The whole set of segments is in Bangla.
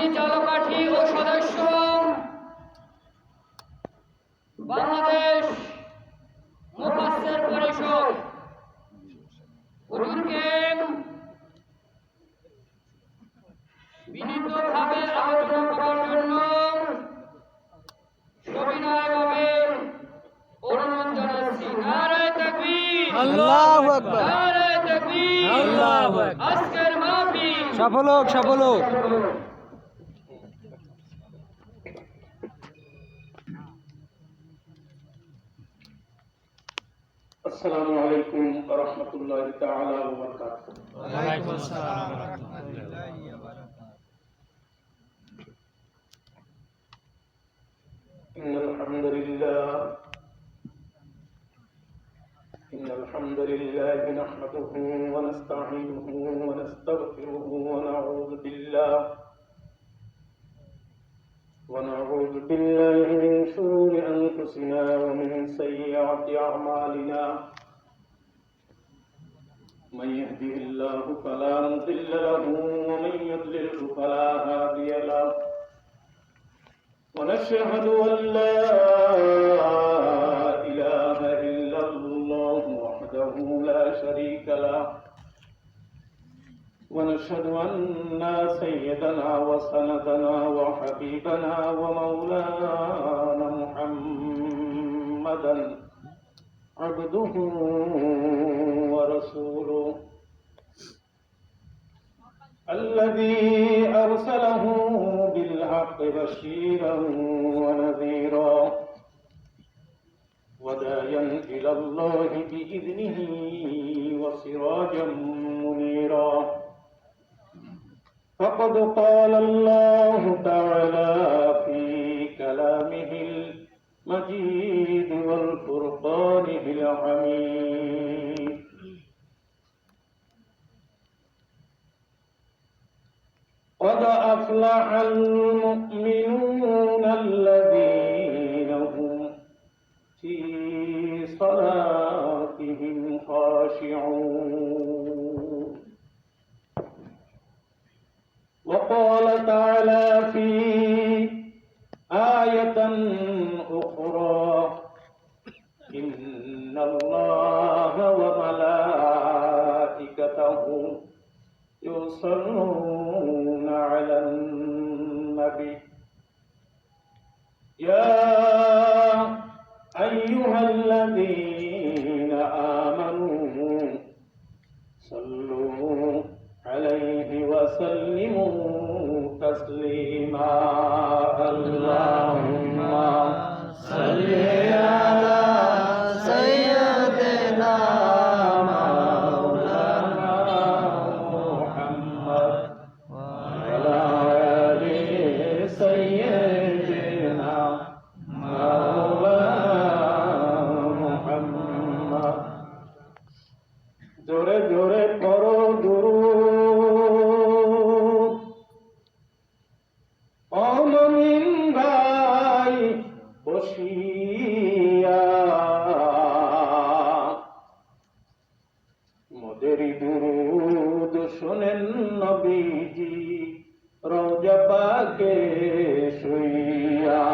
যিনি চালকাঠি ও সদস্য বাংলাদেশ মুফাসসির পরিষদ হুজুরকে বিনীতভাবে আলোচনা করার জন্য সবিনয়ভাবে অনুরোধ জানাচ্ছি। নারায়ে তাকবীর, আল্লাহু আকবার, নারায়ে তাকবীর, আল্লাহু আকবার। আজকের মাহফিল সফল হোক, সফল হোক। আসসালামু আলাইকুম ওয়া রাহমাতুল্লাহি তাআলা ওয়া বারাকাতুহু। ওয়া আলাইকুম আসসালাম ওয়া রাহমাতুল্লাহি ওয়া বারাকাতুহু। ইন্নাল হামদুলিল্লাহ নাহমাদুহু ওয়া নাস্তাঈনুহু ওয়া নাস্তাগফিরুহু ونعوذ بالله من شرور أنفسنا ومن سيئات أعمالنا من يهده الله فلا مضل له ومن يضلل فلا هادي له ونشهد أن لا إله إلا الله وحده لا شريك له ونشهد أن سيدنا وسندنا وحبيبنا ومولانا محمدا عبده ورسوله الذي أرسله بالحق بشيرا ونذيرا وداعيا إلى الله بإذنه وسراجا منيرا فقد قال الله تعالى في كلامه المجيد والفرقان الحميد قد أفلح المؤمنون الذين هم في صلاتهم خاشعون وقال تعالى في آية أخرى إن الله وملائكته يصلون على النبي يا أيها الذين آمنوا صلوا عليه وسلموا تسليما اللهم صل على سيدنا مولانا محمد وعلى آل سيدنا مولانا محمد জোরে জোরে পড়ো দুরূদ অমমিন ভাই বসিয়া মোদের দুরূদ শোনেন নবীজি রওজা পাকে শুইয়া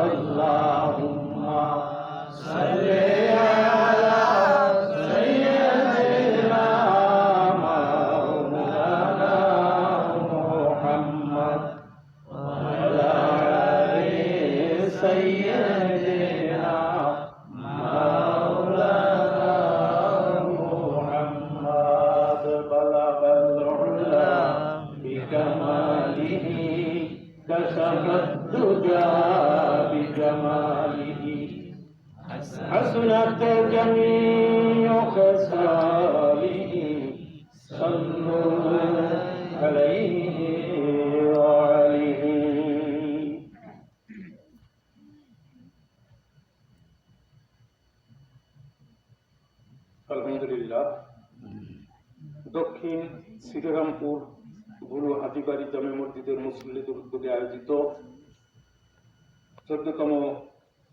আল্লাহুম্মা সাল্লি سيدنا مولانا محمد بلغ العلا بكماله كشف الدجى بجماله حسنت جميع خصاله صلوا عليه وآله আলহামদুলিল্লাহ। দক্ষিণ শ্রীরামপুর গুরু হাজিবাড়ি জামে মসজিদের মুসল্লিদের উদ্যোগে আয়োজিত 14তম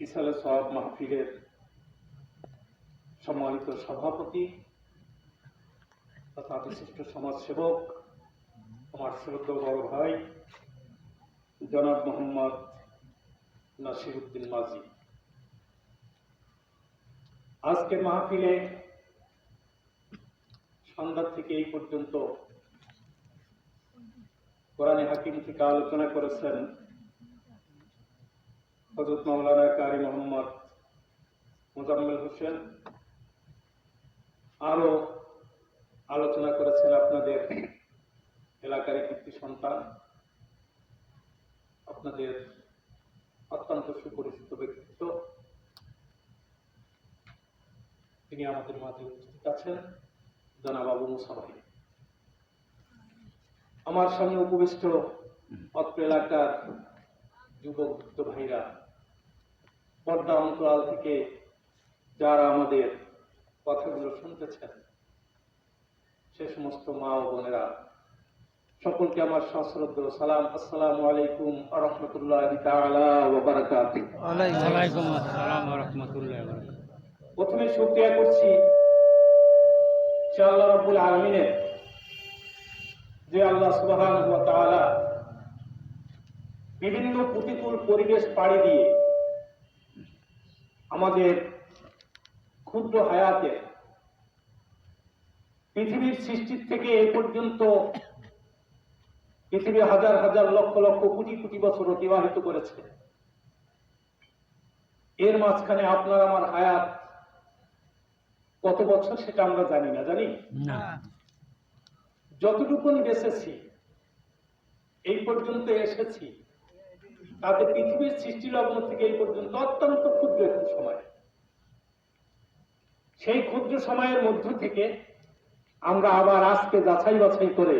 ইসালে সওয়াব মাহফিলের সম্মানিত সভাপতি তথা বিশিষ্ট সমাজসেবক আমার শ্রদ্ধেয় বড় ভাই জনাব মোহাম্মদ নাসির উদ্দিন মাঝি। আজকে মাহফিলে সন্ধ্যা থেকে এই পর্যন্ত কোরআনে হাকিম থেকে আলোচনা করেছেন হযরত মাওলানা কারি মোহাম্মদ মোজাম্মেল হোসেন। আরো আলোচনা করেছেন আপনাদের এলাকার কীর্তি সন্তান, আপনাদের অত্যন্ত সুপরিচিত ব্যক্তিত্ব, তিনি আমাদের মাঝে উপস্থিত আছেন, জনাব আবু মুসা ভাই। আমার সামনে উপবিষ্ট অত্র এলাকার যুবক ভাইরা, পর্দা অন্তরাল থেকে যারা আমাদের কথাগুলো শুনতেছেন, সে সমস্ত মা ও বোনেরা, সকলকে আমার সশ্রদ্ধ সালাম। আসসালামু আলাইকুম ওয়া রাহমাতুল্লাহি তাআলা ওয়া বারাকাতুহু। ওয়ালাইকুম আসসালাম ওয়া রাহমাতুল্লাহি ওয়া বারাকাতুহু। প্রথমে শুকরিয়া করছি সে আল্লাহ রাব্বুল আলামিনের, যে আল্লাহ সুবহানাহু ওয়া তাআলা বিভিন্ন প্রতিকূল পরিবেশ পাড়ি দিয়ে আমাদের ক্ষুদ্র হায়াতে পৃথিবীর সৃষ্টির থেকে এ পর্যন্ত পৃথিবী হাজার হাজার লক্ষ লক্ষ কোটি কোটি বছর অতিবাহিত করেছে। এর মাঝখানে আপনার আমার হায়াত কত বছর সেটা আমরা জানি না, জানি না। যতটুকুন বেঁচেছি, এই পর্যন্ত এসেছি, তাতে পৃথিবীর সৃষ্টি লগ্ন থেকে এই পর্যন্ত অত্যন্ত ক্ষুদ্র একটি সময়। সেই ক্ষুদ্র সময়ের মধ্য থেকে আমরা আবার আজকে যাচাই বাছাই করে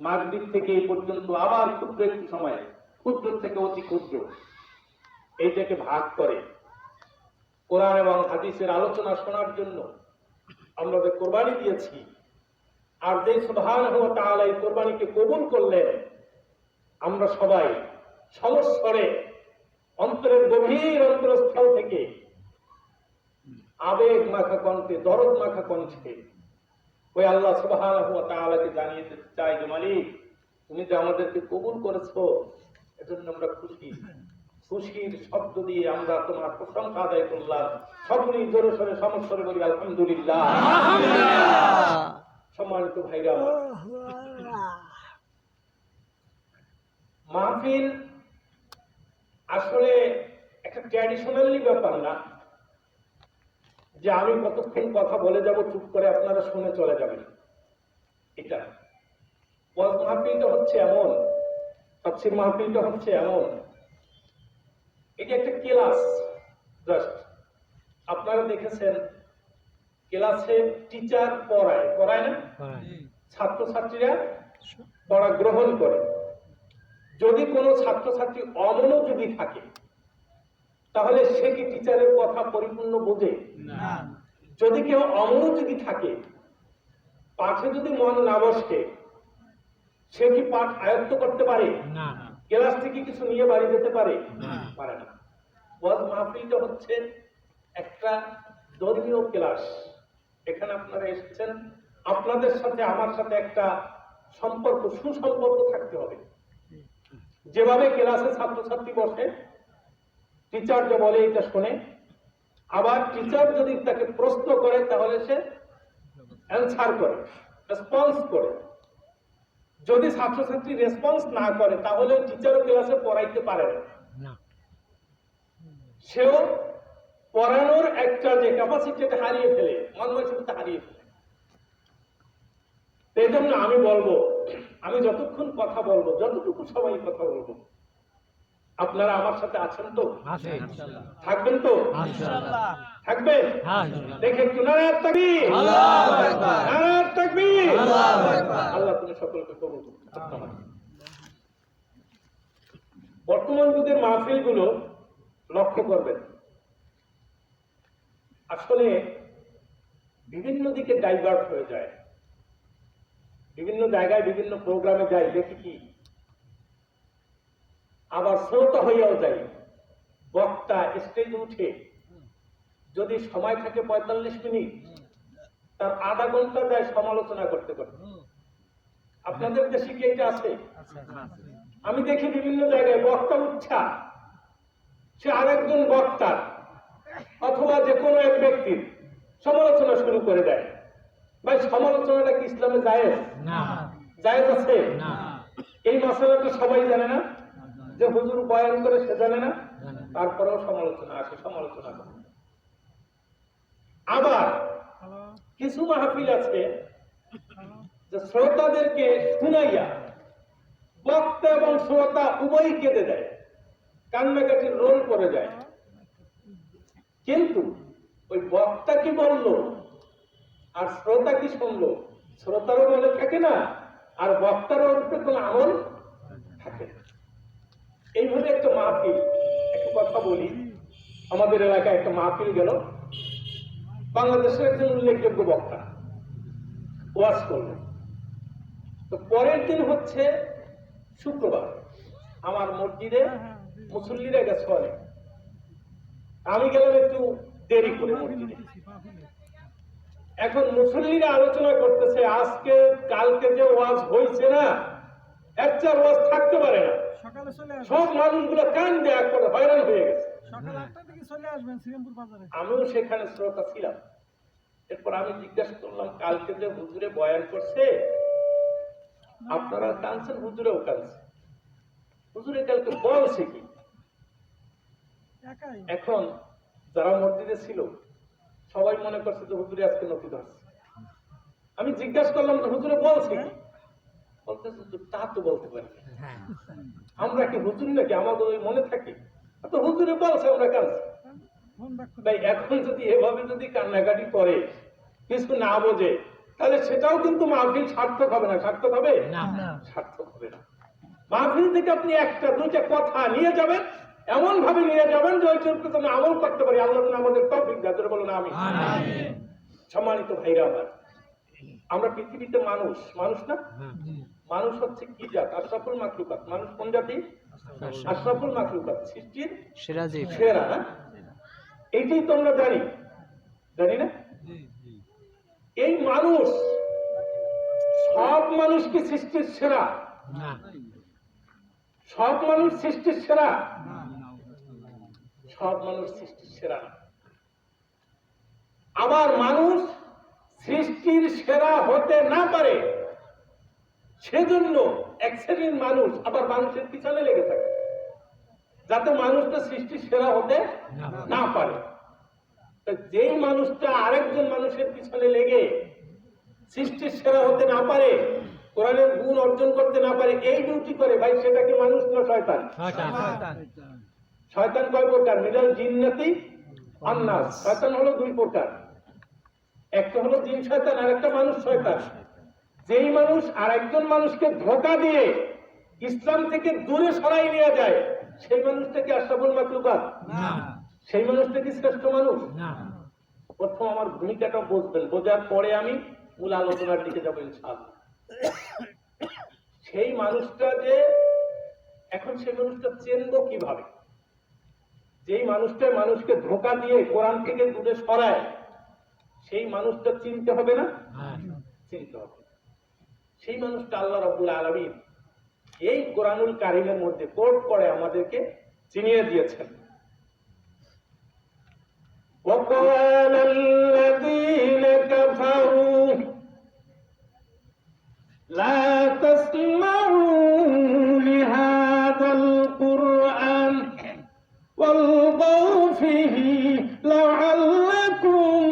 মাগরিব থেকে এই পর্যন্ত আবার ক্ষুদ্র একটি সময়, ক্ষুদ্র থেকে অতি ক্ষুদ্র, এইটাকে ভাগ করে কোরআন এবং হাদিসের আলোচনা শোনার জন্য আমরা যে কোরবানি দিয়েছি, আর যে সুবহানাহু ওয়া তাআলা এই কোরবানিকে কবুল করলেন, আমরা সবাই সমস্বরে অন্তরের গভীর অন্তরস্থল থেকে আবেগ মাখা কণ্ঠে, দরদ মাখা কণ্ঠে ওই আল্লাহ সুবহানাহু ওয়া তাআলাকে জানিয়ে দিতে চাই যে মালিক, তুমি যে আমাদেরকে কবুল করেছো, এজন্য আমরা খুশি। খুশির শব্দ দিয়ে আমরা তোমার প্রশংসা আদায় করলাম। সকলেই জোরে সোরে সমস্বরে বলি আলহামদুলিল্লাহ। সম্মানিত ভাইরা, মাহফিল আসলে একটা ট্র্যাডিশনালি ব্যাপার না যে আমি কতক্ষণ কথা বলে যাব, চুপ করে আপনারা শুনে চলে যাবেন। এটা ওয়াজ মাহফিলটা হচ্ছে এমন, তাফসীর মাহফিলটা হচ্ছে এমন, এটা একটা ক্লাস। জাস্ট আপনারা দেখেছেন ক্লাসে টিচার পড়ায় না, ছাত্রছাত্রীরা পড়া গ্রহণ করে। যদি কোনো ছাত্রছাত্রী অমনোযোগী থাকে, তাহলে সে কি টিচারের কথা পরিপূর্ণ বোঝে? না। যদি কেউ অমনোযোগী থাকে, পাঠে যদি মন না বসে, সে কি পাঠ আয়ত্ত করতে পারে? না। ক্লাস থেকে কিছু নিয়ে বাড়ি যেতে পারে? পারে না। ওয়াজ মাহফিলটা হচ্ছে একটা ধর্মীয় ক্লাস। এখানে আপনারা এসেছেন, আপনাদের সাথে আমার সাথে একটা সম্পর্ক, সুসম্পর্ক থাকতে হবে। যেভাবে ক্লাসে ছাত্রছাত্রী বসে, টিচার যে বলে এটা শোনে, আবার টিচার যদি তাকে প্রশ্ন করে তাহলে সে অ্যান্সার করে, রেসপন্স করে। যদি ছাত্রছাত্রী রেসপন্স না করে, তাহলে টিচারও ক্লাসে পড়াইতে পারে না। সেও পড়ানোর একটা যে ক্যাপাসিটি হারিয়ে ফেলে, মনমানসিকতা হারিয়ে ফেলে। এই জন্য আমি বলবো, আমি যতক্ষণ কথা বলবো, যতটুকু সবাই কথা বলবো, আপনারা আমার সাথে আছেন তো? থাকবেন তো? থাকবেন? দেখে একটু নারায়ে তাকবীর, নারায়ে তাকবীর। আল্লাহ তুমি সকলকে কবুল করুন। বর্তমান যুগের মাহফিলগুলো লক্ষ্য করবেন, আসলে বিভিন্ন দিকে ডাইভার্ট হয়ে যায়। বিভিন্ন জায়গায় বিভিন্ন প্রোগ্রামে যাই, দেখি কি আবার শ্রোতা হইয়াও যাই। বক্তা স্টেজে উঠে যদি সময় থাকে 45 মিনিট, তার আধা ঘন্টা যায় সমালোচনা করতে করতে। আপনাদের দেশে কি এটা আছে? আমি দেখি বিভিন্ন জায়গায় বক্তা উচ্ছা, সে আরেকজন বক্তার অথবা যে কোনো এক ব্যক্তির সমালোচনা শুরু করে দেয়। ভাই, সমালোচনাটা কি ইসলামে জায়েজ? জায়েজ আছে? এই মশলাটা সবাই জানে না, যে হুজুর বয়ান করে সে জানে না, তারপরেও সমালোচনা আসে, সমালোচনা করে। আবার কিছু মাহফিল আছে যে শ্রোতাদেরকে শুনাইয়া বক্তা এবং শ্রোতা উভয়ই কেঁদে দেয়, কান্নাকাটির রোল করে যায়। কিন্তু ওই বক্তা কি বললো আর শ্রোতা কি শুনলো, শ্রোতারও মনে থাকে না, আর বক্তারও উপরে কোনো আমল থাকে না। এইভাবে একটা মাহফিল, একটা কথা বলি, আমাদের এলাকায় একটা মাহফিল গেল, বাংলাদেশের একজন উল্লেখযোগ্য বক্তা ওয়াজ করলেন। তো পরের দিন হচ্ছে শুক্রবার, আমার মসজিদে মুসল্লিরা গেছে অনেক, আমি গেলাম একটু দেরি করে মসজিদে। এখন মুসল্লিরা আলোচনা করতেছে, আজকে কালকে যে ওয়াজ হয়েছে না, এর চেয়ে ওয়াজ থাকতে পারে না, সব মানুষগুলো কান দেয়া করে হয়রান হয়ে গেছে। আমিও সেখানে শ্রোতা ছিলাম। এরপর আমি জিজ্ঞাসা করলাম, কালকে যে হুজুরে বয়ান করছে, আপনারা কাঁদছেন, হুজুরেও কাঁদছে, হুজুরে কালকে বলছে কি? এখন যারা মসজিদে ছিল সবাই মনে করছে যে হুজুরে আজকে নথি ধরছে। আমি জিজ্ঞাসা করলাম, হুজুরে বলছে কি? বলতেছে তা তো বলতে পারি, আমরা কি হুজুর নাকি, আমাদের ওই মনে থাকে তো হুজুরে বলছে আমরা কাঁদছি। তাই এখন যদি এভাবে যদি কান্নাকাটি করে, কিছু না বোঝে, তাহলে সেটাও কিন্তু মাহফিল সার্থক হবে না। সার্থক হবে না, সার্থক হবে না। মাহফিল থেকে আপনি একটা দুইটা কথা নিয়ে যাবেন, এমন ভাবে নিয়ে যাবেন যে ওই চরিত্র তুমি আমল করতে পারি। আল্লাহ যেন আমাদের তৌফিক দেয়, জোরে বলুন আমিন। সম্মানিত ভাইরা আমার, আমরা পৃথিবীতে মানুষ, মানুষ না? মানুষ হচ্ছে কি জাত? আশরাফুল মাখলুকাত। মানুষ কোন জাতি? আশরাফুল মাখলুকাত, সৃষ্টির সেরা। এইটাই তো আমরা জানি, জানি না? এই মানুষ, সব মানুষ কি সৃষ্টির সেরা? সব মানুষ সৃষ্টির সেরা? সব মানুষ সৃষ্টির সেরা না। আবার মানুষ সৃষ্টির সেরা হতে না পারে, সেজন্য এক শ্রেণীর মানুষ আবার মানুষের পিছনে লেগে থাকে, যাতে মানুষটা সৃষ্টির সেরা হতে না পারে। যেই মানুষটা আরেকজন মানুষের পিছনে লেগে সৃষ্টির সেরা হতে না পারে, কোরআনের গুণ অর্জন করতে না পারে, এই ডিউটি করে, ভাই সেটা কি মানুষ না শয়তান? শয়তান কয় প্রকার? মিনাল জিন্নাতি ওয়ান নাস। শয়তান হলো দুই প্রকার, একটা হলো জিন শয়তান, আর একটা মানুষ শয়তান। যেই মানুষ আরেকজন মানুষকে ধোঁকা দিয়ে ইসলাম থেকে দূরে সরাই নিয়ে যায়, সেই মানুষটা কি আশরাফুল মাখলুকাত? সেই মানুষটা কি শ্রেষ্ঠ মানুষ? প্রথম আমার ভূমিকাটা বুঝবেন, বোঝার পরে আমি মূল আলোচনার দিকে যাবো ইনশাআল্লাহ। সেই মানুষটা যে, এখন সেই মানুষটা চিনবো কিভাবে? যেই মানুষটা মানুষকে ধোঁকা দিয়ে কোরআন থেকে দূরে সরায়, সেই মানুষটা চিনতে হবে না? চিনতে হবে। সেই মানুষটা আল্লাহ রাব্বুল আলামিন এই কোরআনুল কারীমের মধ্যে কোট করে আমাদেরকে চিনিয়ে দিয়েছেন। وقال الذين كفروا لا تسمعوا لهذا القرآن والغوا فيه لعلكم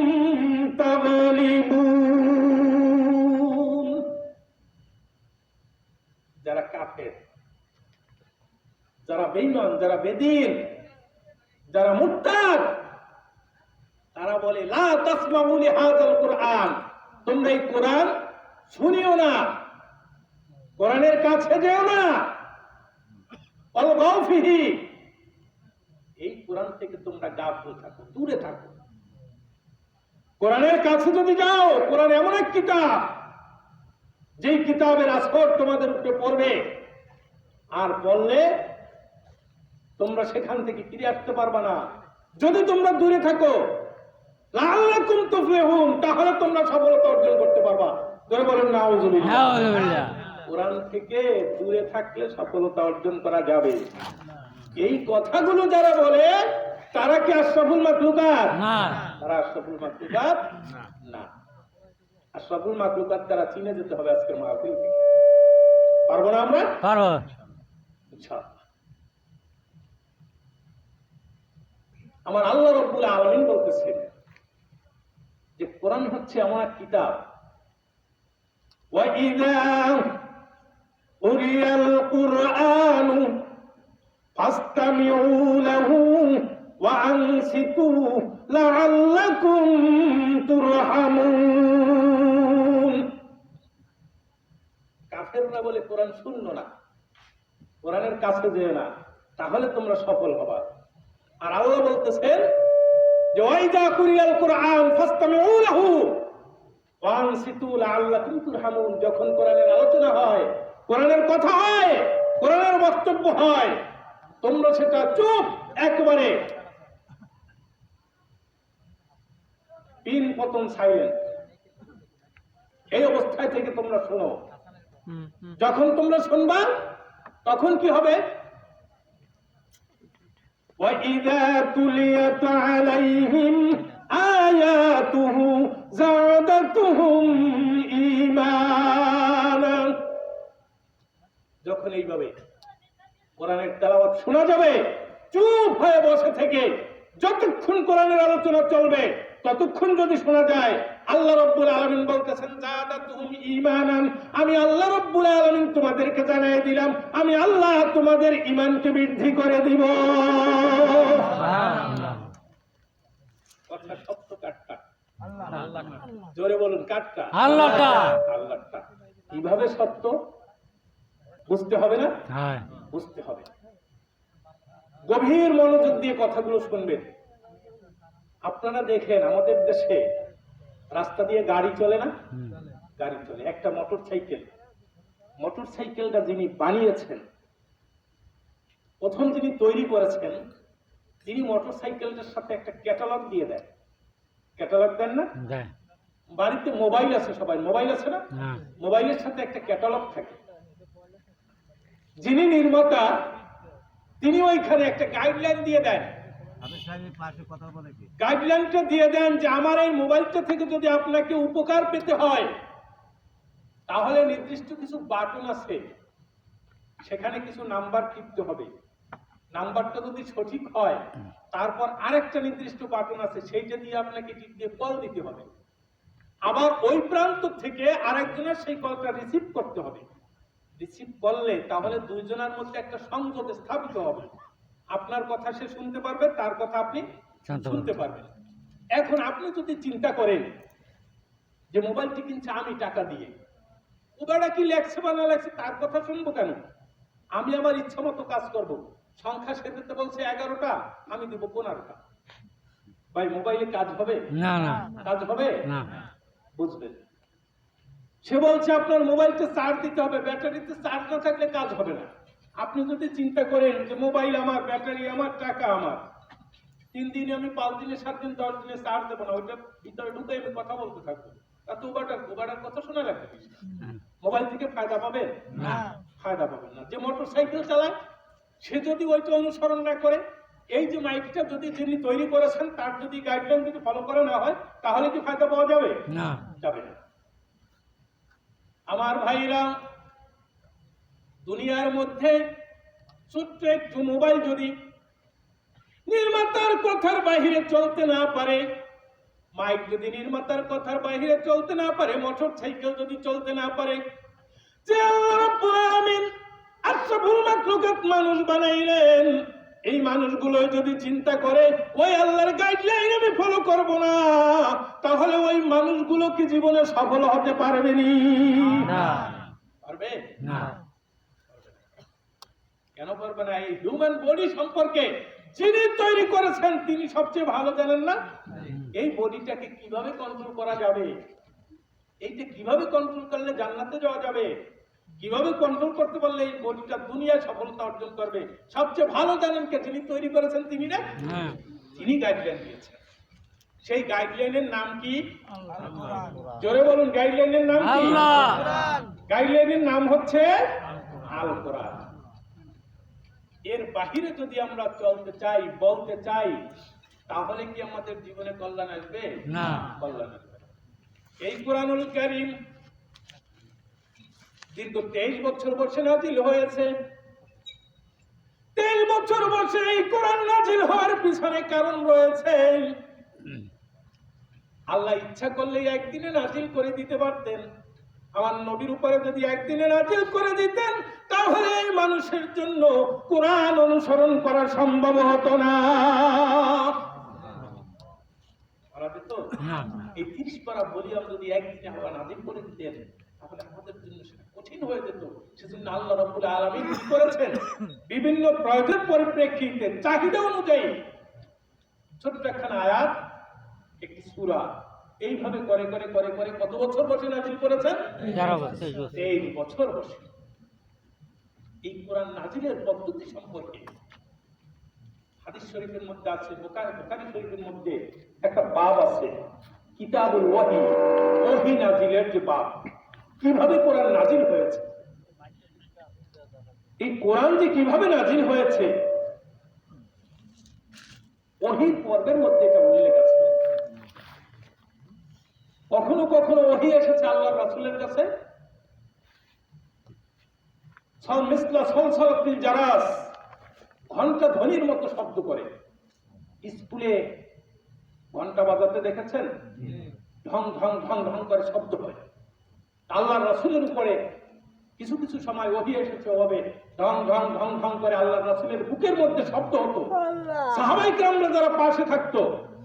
تغلبون। যারা কাফের, যারা বেঈমান, যারা বেদীন, যারা মুরতাদ, তারা বলে লা তাসমাউ লিহাযাল কুরআন, তোমরা এই কোরআন শুনিও না, কোরআনের কাছে যেও না, অলগাউ ফিহি, এই কোরআন থেকে তোমরা গাফিল থাকো, দূরে থাকো। কোরআনের কাছে যদি যাও, কোরআন এমন এক কিতাব, যেই কিতাবের আসর তোমাদের উপরে পড়বে, আর পড়লে তোমরা সেখান থেকে ফিরে আসতে পারবা না। যদি তোমরা দূরে থাকো, লাআল্লাকুম তুফলিহুন, তাহলে তোমরা সফলতা অর্জন করতে পারবা। জোরে বলেন নাউযুবিল্লাহ। কোরআন থেকে দূরে থাকলে সফলতা অর্জন করা যাবে। এই কথাগুলো যারা বলে তারা কি আশরাফুল মাখলুকাত? না। তারা আশরাফুল মাখলুকাত না। আশরাফুল মাখলুকাত তারা চিনে যেতে হবে আজকের মাহফিল থেকে। পারবো না আমরা? পারো। ইনশাআল্লাহ। আমার আল্লাহ রাব্বুল আলামিন বলতেছেন যে কোরআন হচ্ছে এমন এক কিতাব, وَإِذَا قُرِئَ الْقُرْآنُ فَاسْتَمِعُوا لَهُ وَأَنصِتُوا لَعَلَّكُمْ تُرْحَمُونَ। কাফেররা বলে কোরআন শুনলো না, কোরআনের কাছে যেও না, তাহলে তোমরা সফল হবা। আর আল্লাহ বলতেছেন যে ওয়াইদা কুরিয়াল কুরআন ফাসতামিউ লাহু ওয়া আনসিতু লাআল্লাকুম তুরহামুন। যখন কোরআনের আলোচনা হয়, কোরআনের কথা হয়, কোরআনের বক্তব্য হয়, তোমরা সেটা চুপ একবারে পিন পতন সাইলেন্ট এই অবস্থায় থেকে তোমরা শোনো। যখন তোমরা শুনবা তখন কি হবে? وَإِذَا تُلِيَتْ عَلَيْهِمْ آيَاتُهُ زَادَتْهُمْ إِيمَانًا। যখন এইভাবে কোরআনের তেলাওয়াত শোনা যাবে, চুপ হয়ে বসে থেকে যতক্ষণ কোরআনের আলোচনা চলবে ততক্ষণ যদি শোনা যায়, আল্লাহ রাব্বুল আলামিন বলতেছেন জাদাতুহুম ঈমানান, আমি আল্লাহ রাব্বুল আলামিন তোমাদেরকে জানিয়ে দিলাম, আমি আল্লাহ তোমাদের ঈমানকে বৃদ্ধি করে দিব। সুবহানাল্লাহ। কথা সত্য কাটটা? জোরে বলুন কাটটা? আল্লাহটা। আল্লাহটা। কিভাবে সত্য বুঝতে হবে না? হ্যাঁ। বুঝতে হবে। গভীর মনোযোগ দিয়ে কথাগুলো শুনবেন। আপনারা দেখেন আমাদের দেশে রাস্তা দিয়ে গাড়ি চলে না? গাড়ি চলে। একটা মোটর সাইকেলটা যিনি বানিয়েছেন, প্রথম যিনি তৈরি করেছেন, তিনি মোটর সাইকেলটার সাথে একটা ক্যাটালগ দিয়ে দেন। ক্যাটালগ দেন না? বাড়িতে মোবাইল আছে, সবাই মোবাইল আছে না? মোবাইলের সাথে একটা ক্যাটালগ থাকে। যিনি নির্মাতা তিনি ওইখানে একটা গাইডলাইন দিয়ে দেন। গাইডলাইনটা দিয়ে দেন যে আমার এই মোবাইলটা থেকে যদি আপনাকে উপকার পেতে হয় তাহলে নির্দিষ্ট কিছু বাটন আছে, সেখানে কিছু নাম্বার টিপতে হবে। নাম্বারটা যদি সঠিক হয় তারপর আরেকটা নির্দিষ্ট বাটন আছে, সেইটা দিয়ে আপনাকে টিপ দিয়ে কল দিতে হবে। আবার ওই প্রান্ত থেকে আরেকজনের সেই কলটা রিসিভ করতে হবে। রিসিভ করলে তাহলে দুইজনের মধ্যে একটা সংযোগ স্থাপিত হবে। আপনার কথা সে শুনতে পারবে, তার কথা আপনি শুনতে পারবেন। এখন আপনি যদি চিন্তা করেন যে মোবাইলটি কিনছে আমি টাকা দিয়ে, ওটা কি লেখছে বা না লেখছে তার কথা শুনবো কেন? আমি আমার ইচ্ছা মতো কাজ করব। সংখ্যা সে দিতে বলছে 11টা, আমি দিব 15টা। ভাই মোবাইলে কাজ হবে? না না, কাজ হবে না। বুঝবেন? সে বলছে আপনার মোবাইলতে চার্জ দিতে হবে, ব্যাটারিতে চার্জ না থাকলে কাজ হবে না। আপনি যদি চিন্তা করেন যে মোবাইল আমার, ব্যাটারি আমার, টাকা আমার, 3 দিনে আমি 5 দিনে 7 দিন 10 দিনে চার্জ দেবো না, ওইটা ভিতরে ঢুকে আমি কথা বলতে থাকবো, তা ওবাটার কথা শোনা লাগবে। মোবাইল থেকে ফায়দা পাবে না? ফায়দা পাবেন না। যে মোটর সাইকেল চালায় সে যদি ওইটা অনুসরণ না করে, এই যে মাইকটা যদি যিনি তৈরি করেছেন তার যদি গাইডলাইন যদি ফলো করা না হয় তাহলে কি ফায়দা পাওয়া যাবে? না, যাবে না। আমার ভাইরা, দুনিয়ার মধ্যে ছোট্ট একটু মোবাইল যদি নির্মাতার কথার বাহিরে চলতে না পারে, মাইক যদি নির্মাতার কথার বাহিরে চলতে না পারে, মোটর সাইকেল যদি চলতে না পারে, যে আল্লাহ রাব্বুল আলামিন আশরাফুল মাখলুকাত মানুষ বানাইলেন, এই মানুষগুলো যদি চিন্তা করে ওই আল্লাহর গাইডলাইন আমি ফলো করব না, তাহলে ওই মানুষগুলো কি জীবনে সফল হতে পারবে না? পারবে না। কেন পারবে না? এই হিউম্যান বডি সম্পর্কে যিনি তৈরি করেছেন তিনি সবচেয়ে ভালো জানেন না? এই বডিটাকে কিভাবে কন্ট্রোল করা যাবে, এইটা কিভাবে কন্ট্রোল করলে জান্নাতে যাওয়া যাবে, কিভাবে কন্ট্রোল করতে পারলে এই বডিটা দুনিয়ায় সফলতা অর্জন করবে, সবচেয়ে ভালো জানেন কে? যিনি তৈরি করেছেন তিনি না? তিনি গাইডলাইন দিয়েছেন। সেই গাইডলাইনের নাম কি? জোরে বলুন, গাইডলাইনের নাম কি? গাইডলাইনের নাম হচ্ছে আল কোরআন। এর বাহিরে যদি আমরা চলতে চাই, বলতে চাই, তাহলে কি আমাদের জীবনে কল্যাণ আসবে? না, কল্যাণ আসবে না। এই কোরআনুল কারীম দীর্ঘ 23 বছর বসে নাজিল হয়েছে। 23 বছর বসে এই কোরআন নাজিল হওয়ার পিছনে কারণ রয়েছে। আল্লাহ ইচ্ছা করলে একদিনে নাজিল করে দিতে পারতেন। আমার নবীর উপরে যদি একদিনে নাজিল করে দিতেন, তাহলে এই মানুষের জন্য কোরআন অনুসরণ করা সম্ভব হতো না। এই 30 পারা ভলিউম যদি একদিনে আল্লাহ নাজিল করে দিতেন, তাহলে আমাদের জন্য সেটা কঠিন হয়ে যেত। সেজন্য আল্লাহ রাব্বুল আলামিন কি করেছেন? বিভিন্ন প্রয়োজনের পরিপ্রেক্ষিতে, চাহিদা অনুযায়ী ছোট্ট একখানা আয়াত, একটি সূরা, এইভাবে করে করে করে করে কত বছর বসে নাজিল করেছেন? 23 বছর বসে। এই কোরআন নাজিলের পদ্ধতি সম্পর্কে হাদিস শরীফের মধ্যে আছে, বুখারী শরীফের মধ্যে একটা বাব আছে, কিতাবুল ওয়াহি, ওহী নাজিলের যে বাব, কিভাবে কোরআন নাজিল হয়েছে, এই কোরআন যে কিভাবে নাজিল হয়েছে, ওহীর পর্বের মধ্যে এটা উল্লেখ আছে। কখনো কখনো ওহী এসেছে আল্লাহর রাসূলের কাছে মিসলা সলসলাতিল জারাস, ঘন্টা ধ্বনির মতো শব্দ করে। স্কুলে ঘন্টা বাজাতে দেখেছেন? ঢং ঢং ঢং ঢং করে শব্দ হয়। আল্লাহর রাসূলের উপরে কিছু কিছু সময় ওহী এসেছে ওভাবে ঢং ঢং ঢং ঢং করে আল্লাহর রাসূলের বুকের মধ্যে শব্দ হতো। সাহাবায়ে কেরামরা যারা পাশে থাকতো,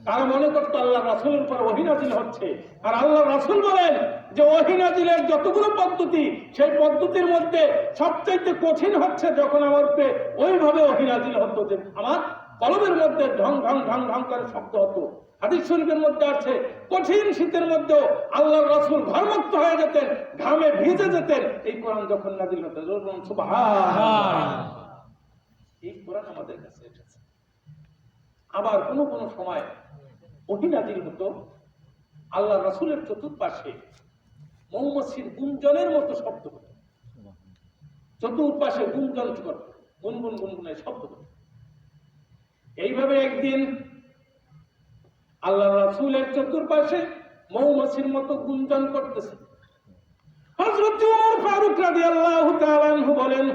তারা মনে করতো আল্লাহর রাসূলের উপর ওহী নাজিল হচ্ছে। আর আল্লাহর রাসূল বলেন যে ওহী নাজিলের যতগুলো পদ্ধতি, সেই পদ্ধতির মধ্যে সবচাইতে কঠিন হচ্ছে যখন আমার উপরে ওইভাবে ওহী নাজিল হতো, যে আমার কলবের মধ্যে ঢং ঢং ঢং ঢং করে শব্দ হতো। হাদিস শরীফের মধ্যে আছে, কঠিন শীতের মধ্যেও আল্লাহর রাসূল ঘরমুক্ত হয়ে যেতেন, ঘামে ভিজে যেতেন এই কোরআন যখন নাজিল হতো। সুবহানাল্লাহ। এই কোরআন আমাদের কাছে এসেছে। আবার কোন কোন সময় ওহী নাজিল হতো, আল্লাহর রাসূলের চতুর্পাশে মৌমাছির গুঞ্জনের মতো শব্দ হতো, চতুর্পাশে গুঞ্জন করত, গুনগুন গুনগুনে শব্দ হতো। এইভাবে একদিন আল্লাহর রাসূলের চতুর্পাশে মৌমাছির মতো গুঞ্জন করতেছে। হযরত ওমর ফারুক রাদিয়াল্লাহু তাআলা আনহু বলেন,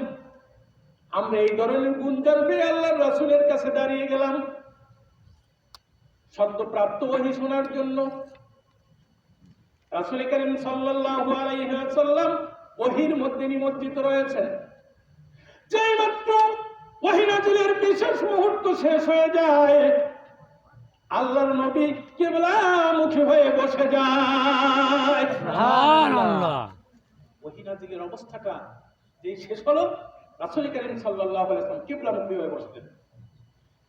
আমরা এই ধরনের গুঞ্জন পেয়ে আল্লাহর রাসূলের কাছে দাঁড়িয়ে গেলাম সদ্যপ্রাপ্ত ওহী শোনার জন্য। রাসূল কারীম সাল্লাল্লাহু আলাইহি ওয়াসাল্লাম ওহীর মধ্যে নিমজ্জিত রয়েছেন। যেই মাত্র ওহী নাজিলের বিশেষ মুহূর্ত শেষ হয়ে যায়, আল্লাহর নবী কিবলামুখী হয়ে বসে যায়। সুবহানাল্লাহ। ওহী নাজিলের অবস্থাটা যেই শেষ হলো, রাসূল কারীম সাল্লাল্লাহু আলাইহি ওয়াসাল্লাম কিবলামুখী হয়ে বসলেন।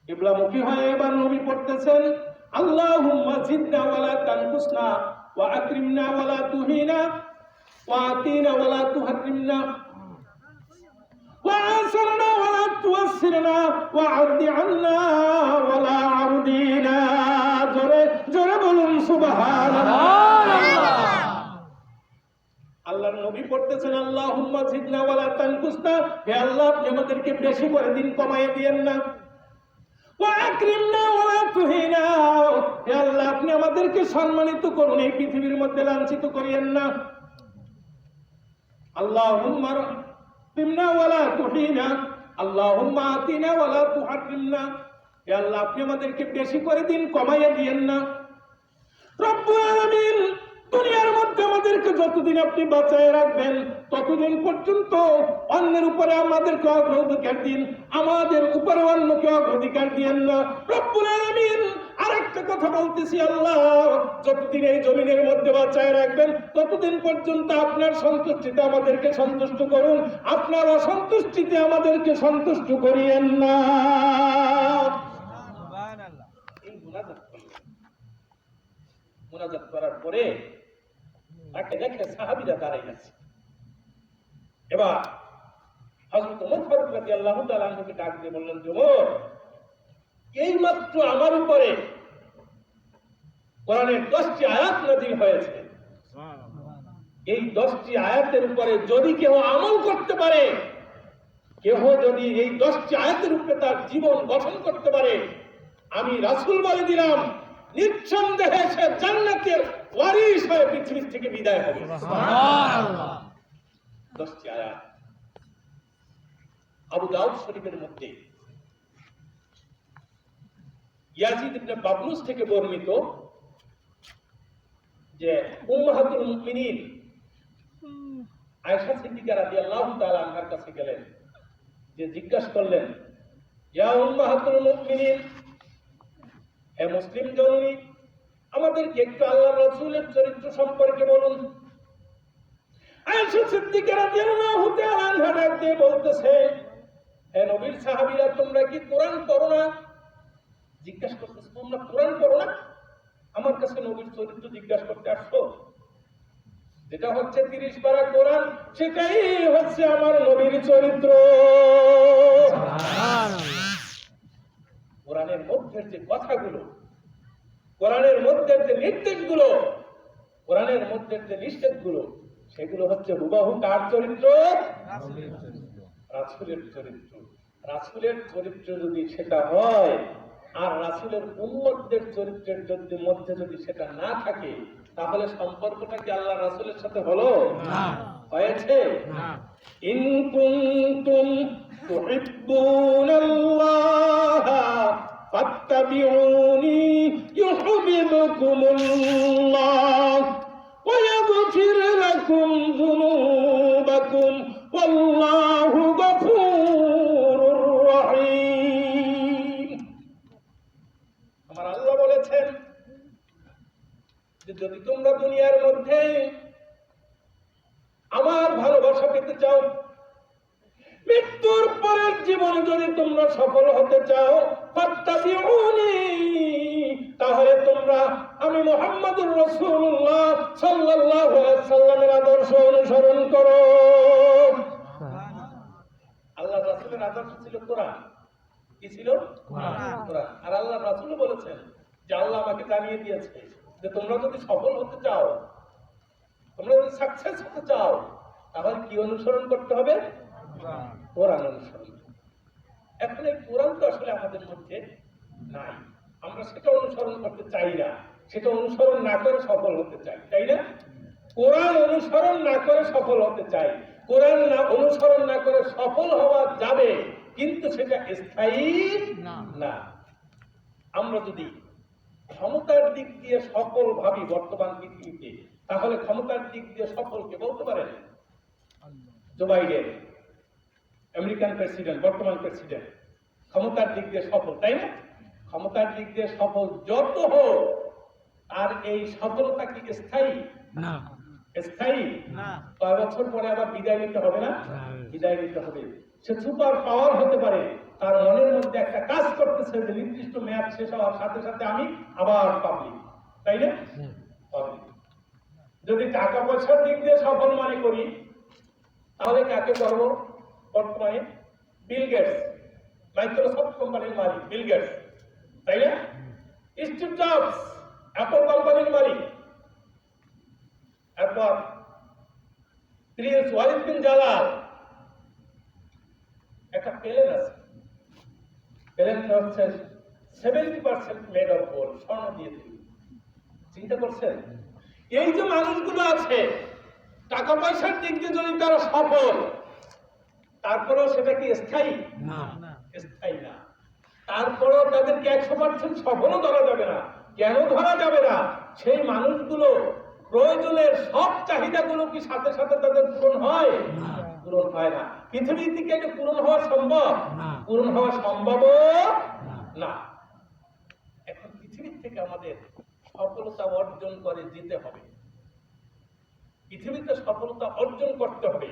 কিবলামুখী হয়ে এবার নবী পড়তেছেন, আল্লাহুম্মা জিদনা ওয়ালা তানকুসনা ওয়া আকরিমনা ওয়ালা তুহিনা ওয়া আতিনা ওয়ালা তুহাররিমনা ওয়া আসরনা ওয়ালা তুয়াসসিরনা ওয়া আরদি আন্না ওয়ালা আরদিনা। জোরে জোরে বলুন সুবহানাল্লাহ। আল্লাহর নবী পড়তেছেন, আল্লাহুম্মা জিদনা ওয়ালা তানকুসনা, হে আল্লাহ আপনি আমাদেরকে বেশি করে দিন, কমাইয়ে দিয়েন না। ওয়া আকরিমনা ওয়ালা তুহিনা, হে আল্লাহ আপনি আমাদেরকে সম্মানিত করুন, এই পৃথিবীর মধ্যে লাঞ্ছিত করিয়েন না। আল্লাহুম্মা রাহমিনা ওয়ালা তুহিনা, আল্লাহুম্মা আতিনা ওয়ালা তুহাররিমনা, হে আল্লাহ আপনি আমাদেরকে বেশি করে দিন, কমাইয়ে দিয়েন না। রব্বুল আলামিন, দুনিয়ার মধ্যে আমাদেরকে যতদিন আপনি বাঁচায় রাখবেন, ততদিন পর্যন্ত অন্যের উপরে আমাদেরকে অগ্রাধিকার দিন, আমাদের উপরে অন্যকে অগ্রাধিকার দিয়েন না। রব্বুল আলামিন আরেকটা কথা বলতেছি, আল্লাহ যতদিন এই জমিনের মধ্যে বাঁচায় রাখবেন, ততদিন পর্যন্ত আপনার সন্তুষ্টিতে আমাদেরকে সন্তুষ্ট করুন, আপনার অসন্তুষ্টিতে আমাদেরকে সন্তুষ্ট করিয়েন না। এই মুনাজাত করার পরে তাকে দেখে সাহাবীরা দাঁড়াই আছে। এবার হযরত ওমর ফারুক রাদিয়াল্লাহু তাআলা আনহুকে ডাক দিয়ে বললেন, ওমর, এই মাত্র আমার উপরে কোরআনের 10টি আয়াত নাযিল হয়েছে। এই 10টি আয়াতের উপরে যদি কেউ আমল করতে পারে, কেউ যদি এই 10টি আয়াতের উপরে তার জীবন গঠন করতে পারে, আমি রাসূল বলে দিলাম নিঃসন্দেহে সে জান্নাতের ওয়ারিস হয়ে পৃথিবী থেকে বিদায় হবে। সুবহানাল্লাহ। 10টি আয়াত আবু দাউদ শরীফের মধ্যে ইয়াজিদ ইবনে বাবলুস থেকে বর্ণিত যে উম্মাহাতুল মুমিনিন আয়েশা সিদ্দিকা রাদিয়াল্লাহু তাআলা আনহার কাছে গেলেন, যে জিজ্ঞাসা করলেন, ইয়া উম্মাহাতুল মুমিনিন, হে মুসলিম জননী, আমাদেরকে একটু আল্লাহর রাসূলের চরিত্র সম্পর্কে বলুন। আয়েশা সিদ্দিকা রাদিয়াল্লাহু তাআলা আনহা ডাক দিয়ে বলতেছে, হে নবীর সাহাবীরা, তোমরা কি কোরআন পড়ো না? জিজ্ঞাসা করতেছে, তোমরা কোরআন পড়ো না? আমার কাছে নবীর চরিত্র জিজ্ঞাসা করতে আসছো? যেটা হচ্ছে 30 পারা কোরআন, সেটাই হচ্ছে আমার নবীর চরিত্র। কোরআনের মধ্যে যে কথাগুলো, কোরআনের মধ্যে যে নির্দেশগুলো, কোরআনের মধ্যে যে নিষেধগুলো, সেগুলো হচ্ছে হুবহু কার চরিত্র? রাসূলের চরিত্র। রাসূলের চরিত্র যদি সেটা হয়, আর রাসূলের উম্মতদের চরিত্রের মধ্যে যদি সেটা না থাকে, তাহলে সম্পর্কটা কি আল্লাহ রাসূলের সাথে হলো? না, হয়েছে না। ইন কুনতুম তুহিব্বুনাল্লাহ ফাত্তাবিউনি ইউহিব্বুকুমুল্লাহ ওয়া ইয়াগফির লাকুম যুনুবাকুম ওয়াল্লাহু গফুরুর রহিম। আমার আল্লাহ বলেছেন যে যদি তোমরা দুনিয়ার মধ্যে আমার ভালোবাসা পেতে চাও, মৃত্যুর পরের জীবনে যদি তোমরা সফল হতে চাও, ফাত্তাবিউনি, তাহলে তোমরা আমি মুহাম্মদুর রাসূলুল্লাহ সাল্লাল্লাহু আলাইহি সাল্লামের আদর্শ অনুসরণ করো। আল্লাহ রাসূলের আদর্শ ছিল কোরআন। কি ছিল? কোরআন। আর আল্লাহ রাসূল বলেছেন যে আল্লাহ আমাকে জানিয়ে দিয়েছে যে তোমরা যদি সফল হতে চাও, তোমরা যদি সাকসেস হতে চাও, তাহলে কি অনুসরণ করতে হবে? কোরআন অনুসরণ। এখন এই কোরআন তো আসলে আমাদের মধ্যে নাই, আমরা সেটা অনুসরণ করতে চাই না, সেটা অনুসরণ না করে সফল হতে চাই, তাই না? কোরআন অনুসরণ না করে সফল হতে চাই। কোরআন না অনুসরণ না করে সফল হওয়া যাবে, কিন্তু সেটা স্থায়ী না। আমরা যদি ক্ষমতার দিক দিয়ে সফল ভাবি বর্তমান পৃথিবীতে, তাহলে ক্ষমতার দিক দিয়ে সফল কে বলতে পারেন? জো বাইডেন, আমেরিকান প্রেসিডেন্ট, বর্তমান প্রেসিডেন্ট, ক্ষমতার দিক দিয়ে সফল, তাই না? ক্ষমতার দিক দিয়ে সফল যত হোক, আর এই সফলতা কি স্থায়ী? না, স্থায়ী না। কয়েক বছর পরে আবার বিদায় নিতে হবে না? বিদায় নিতে হবে। সে সুপার পাওয়ার হতে পারে, তার মনের মধ্যে একটা কাজ করতেছে যে নির্দিষ্ট মেয়াদ শেষ হওয়ার সাথে সাথে আমি আবার পাবলিক, তাই না? পাবলিক। যদি টাকা পয়সার দিক দিয়ে সফল মনে করি, তাহলে কাকে করবো? বর্তমানে বিল গেটস, মাইক্রোসফট কোম্পানির মালিক বিল গেটস, তাই না? স্টিভ জবস, অ্যাপল কোম্পানির মালিক। এরপর প্রিন্স ওয়ালিদ বিন জালাল, একটা প্লেন আছে, প্লেনটা হচ্ছে 70% মেড অফ গোল্ড, স্বর্ণ দিয়ে তৈরি। চিন্তা করছেন? এই যে মানুষগুলো আছে, টাকা পয়সার দিক দিয়ে যদি তারা সফল, তারপরেও সেটা কি স্থায়ী? না, স্থায়ী না। তারপরেও তাদেরকে 100% সফলও ধরা যাবে না। কেন ধরা যাবে না? সেই মানুষগুলো প্রয়োজনের সব চাহিদাগুলো কি সাথে সাথে তাদের পূরণ হয়? পূরণ হয় না। পৃথিবী থেকে এটা পূরণ হওয়া সম্ভব? পূরণ হওয়া সম্ভব না। এখন পৃথিবীর থেকে আমাদের সফলতা অর্জন করে যেতে হবে। পৃথিবীতে সফলতা অর্জন করতে হবে,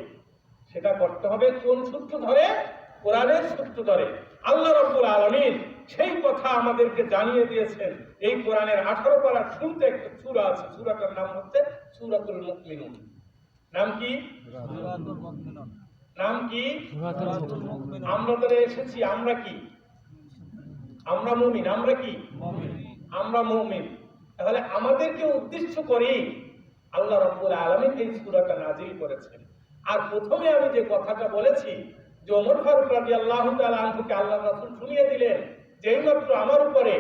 সেটা করতে হবে কোন সূত্র ধরে? কোরআনের সূত্র ধরে। আল্লাহ রাব্বুল আলামিন সেই কথা আমাদেরকে জানিয়ে দিয়েছেন। এই কোরআনের 18 পারার শুরুতে একটা সূরা আছে, সূরাটার নাম হচ্ছে সূরাতুল মুমিনুন। নাম কি? সূরাতুল মুমিনুন। নাম কি? সূরাতুল মুমিনুন। আমরা ধরে এসেছি, আমরা কি? আমরা মুমিন। আমরা কি? মুমিন। আমরা মুমিন। তাহলে আমাদেরকে উদ্দেশ্য করেই আল্লাহ রাব্বুল আলামিন এই সূরাটা নাযিল করেছেন। আর প্রথমে আমি যে কথাটা বলেছি যে ওমর ফারুক রাদিয়াল্লাহু তাআলা আনহুকে আল্লাহর রাসূল শুনিয়ে দিলেন যে এইমাত্র আমার উপরে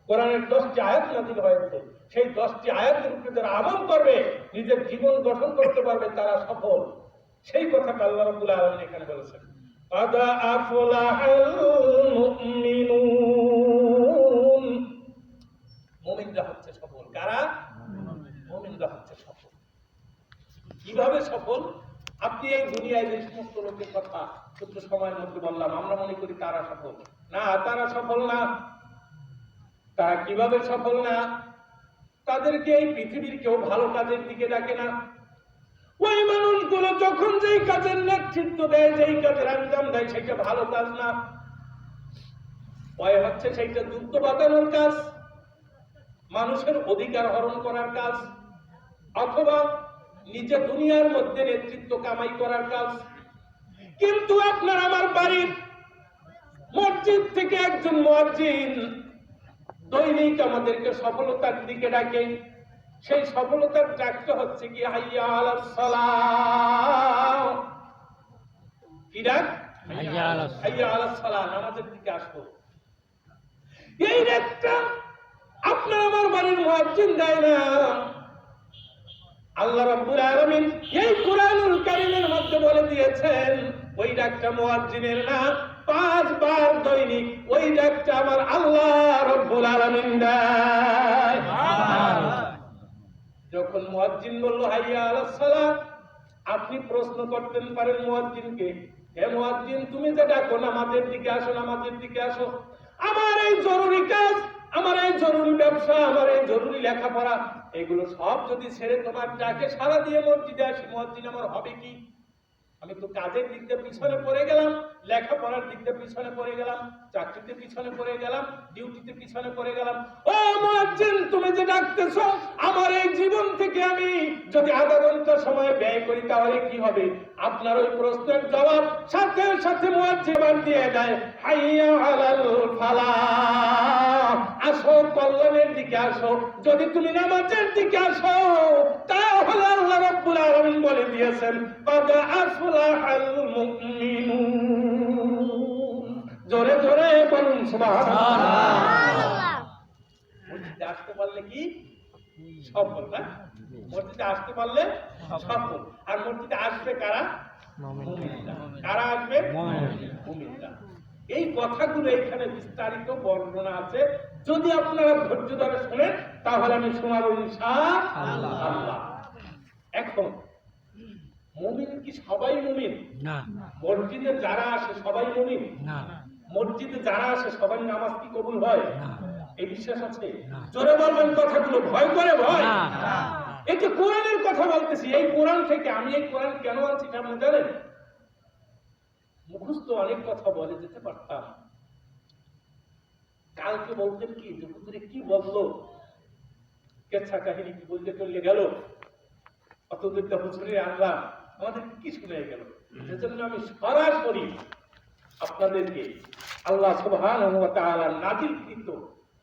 কোরআনের 10টি আয়াত নাযিল হয়েছে, সেই 10টি আয়াতের উপরে যারা আমল করবে, নিজের জীবন গঠন করতে পারবে, তারা সফল। সেই কথাটা আল্লাহ রাব্বুল আলামিন এখানে বলেছেন, আদা আফলাহাল মুমিনুন। মুমিনরা হচ্ছে সফল। কারা? মুমিনরা হচ্ছে সফল। কিভাবে সফল? আপনি এই দুনিয়ায় যে সমস্ত লোকের কথা ছোট্ট সময়ের মধ্যে বললাম, আমরা মনে করি তারা সফল। না, তারা সফল না। তারা কিভাবে সফল না? তাদেরকে এই পৃথিবীর কেউ ভালো কাজের দিকে ডাকে না। ওই মানুষগুলো যখন যেই কাজের নেতৃত্ব দেয়, যেই কাজের আঞ্জাম দেয়, সেটা ভালো কাজ না। ওই হচ্ছে সেইটা যুদ্ধ বাঁধানোর কাজ, মানুষের অধিকার হরণ করার কাজ, অথবা নিজে দুনিয়ার মধ্যে নেতৃত্ব কামাই করার কাজ। কিন্তু আপনার আমার বাড়ির মসজিদ থেকে একজন মুয়াজ্জিন দৈনিক আমাদেরকে সফলতার দিকে ডাকে। সেই সফলতার ডাকটা হচ্ছে কি হাইয়া আলাস সালাহ। কি ডাক? হাইয়া আলাস সালাহ, নামাজের দিকে আসো। এই ডাকটা আপনার আমার বাড়ির মুয়াজ্জিন দেয় না। আল্লাহ রাব্বুল আলামিন এই কুরআনুল কারীমের মধ্যে বলে দিয়েছেন ওই ডাকটা মুয়াজ্জিনের না, 5 বার দৈনিক ওই ডাকটা আমার আল্লাহ রাব্বুল আলামিন দেয়। যখন মুয়াজ্জিন বলল হাইয়া আলাস সালাহ, আপনি প্রশ্ন করতেন পারেন মুয়াজ্জিনকে, হে মুয়াজ্জিন, তুমি যে ডাকো নামাজের দিকে আসো, নামাজের দিকে আসো, আমার এই জরুরি কাজ, আমার এই জরুরি ব্যবসা, আমার এই জরুরি লেখাপড়া, এগুলো সব যদি ছেড়ে তোমার ডাকে সারা দিয়ে মসজিদে আসি, মুয়াজ্জিন আমার হবে কি? আমি তো কাজের দিক দিয়ে পিছনে পড়ে গেলাম, লেখাপড়ার দিক দিয়ে পিছনে পড়ে গেলাম, চাকরিতে পিছনে পড়ে গেলাম, ডিউটিতে পিছনে পড়ে গেলাম। ও মুয়াজ্জিন, তুমি যে ডাকতেছো, আমার এই জীবন থেকে আমি যদি আধা ঘন্টা সময় ব্যয় করি তাহলে কি হবে? আপনার ওই প্রশ্নের জবাব সাথে সাথে মুয়াজ্জিন দিয়ে দেয় হাইয়া আলাল ফালাহ, আসো কল্যাণের দিকে আসো। যদি তুমি নামাজের দিকে আসো তাহলে আল্লাহ রাব্বুল আলামিন বলে দিয়েছেন قد أفلح المؤمنون। জোরে জোরে বলুন সুবহানাল্লাহ। মসজিদে আসতে পারলে কি সফল? না, মসজিদে আসতে পারলে সফল। আর মসজিদে আসবে কারা? মুমিনরা। কারা আসবে? মুমিনরা। এই কথাগুলো এখানে বিস্তারিত বর্ণনা আছে, যদি আপনারা ধৈর্য ধরে শুনেন তাহলে আমি শোনাবো ইনশাআল্লাহ। এখন মুমিন কি সবাই মুমিন? না। মসজিদে যারা আসে সবাই মুমিন? না। মসজিদে যারা আসে সবাই নামাজ কি কবুল হয়? না। এই বিশ্বাস আছে? জোরে বলবেন কথাগুলো, ভয় করে ভয়। এই যে কোরআনের কথা বলতেছি, এই কোরআন থেকে আমি এই কোরআন কেন আনছি আপনি জানেন? মুখস্থ অনেক কথা বলে যেতে পারতাম, কালকে বলতেন কি যে হুজুরে কি বললো, কেচ্ছা কাহিনী কি বলতে চলে গেল, অতদূর হুজুরে আনলাম, আমাদের কি শুনে গেল। সেজন্য আমি সরাসরি আপনাদেরকে আল্লাহ সুবহানাহু ওয়া তাআলা নাযিলকৃত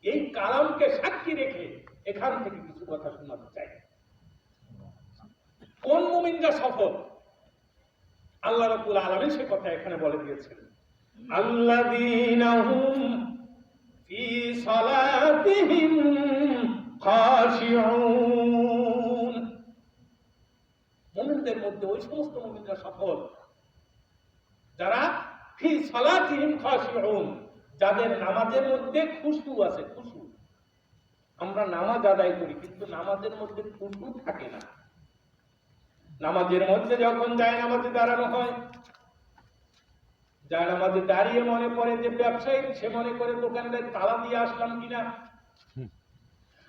এই কালামকে সাক্ষী রেখে এখান থেকে কিছু কথা শোনাতে চাই। কোন মুমিনরা সফল? আল্লাহ রাব্বুল আলামিন সে কথা এখানে বলে দিয়েছেন, আল্লাযীনা হুম ফি সালাতিহিম খাশিউন। মুমিনদের মধ্যে ওই সমস্ত মুমিনরা সফল যারা ফি সালাতিহিম খাশিউন, যাদের নামাজের মধ্যে খুশু আছে। খুশু, আমরা নামাজ আদায় করি কিন্তু নামাজের মধ্যে খুশু থাকে না। নামাজের মধ্যে যখন যায় নামাজে দাঁড়ানো হয়, যায় নামাজে দাঁড়িয়ে মনে পড়ে যে ব্যবসায়ী, সে মনে করে দোকানদার তালা দিয়ে আসলাম কিনা।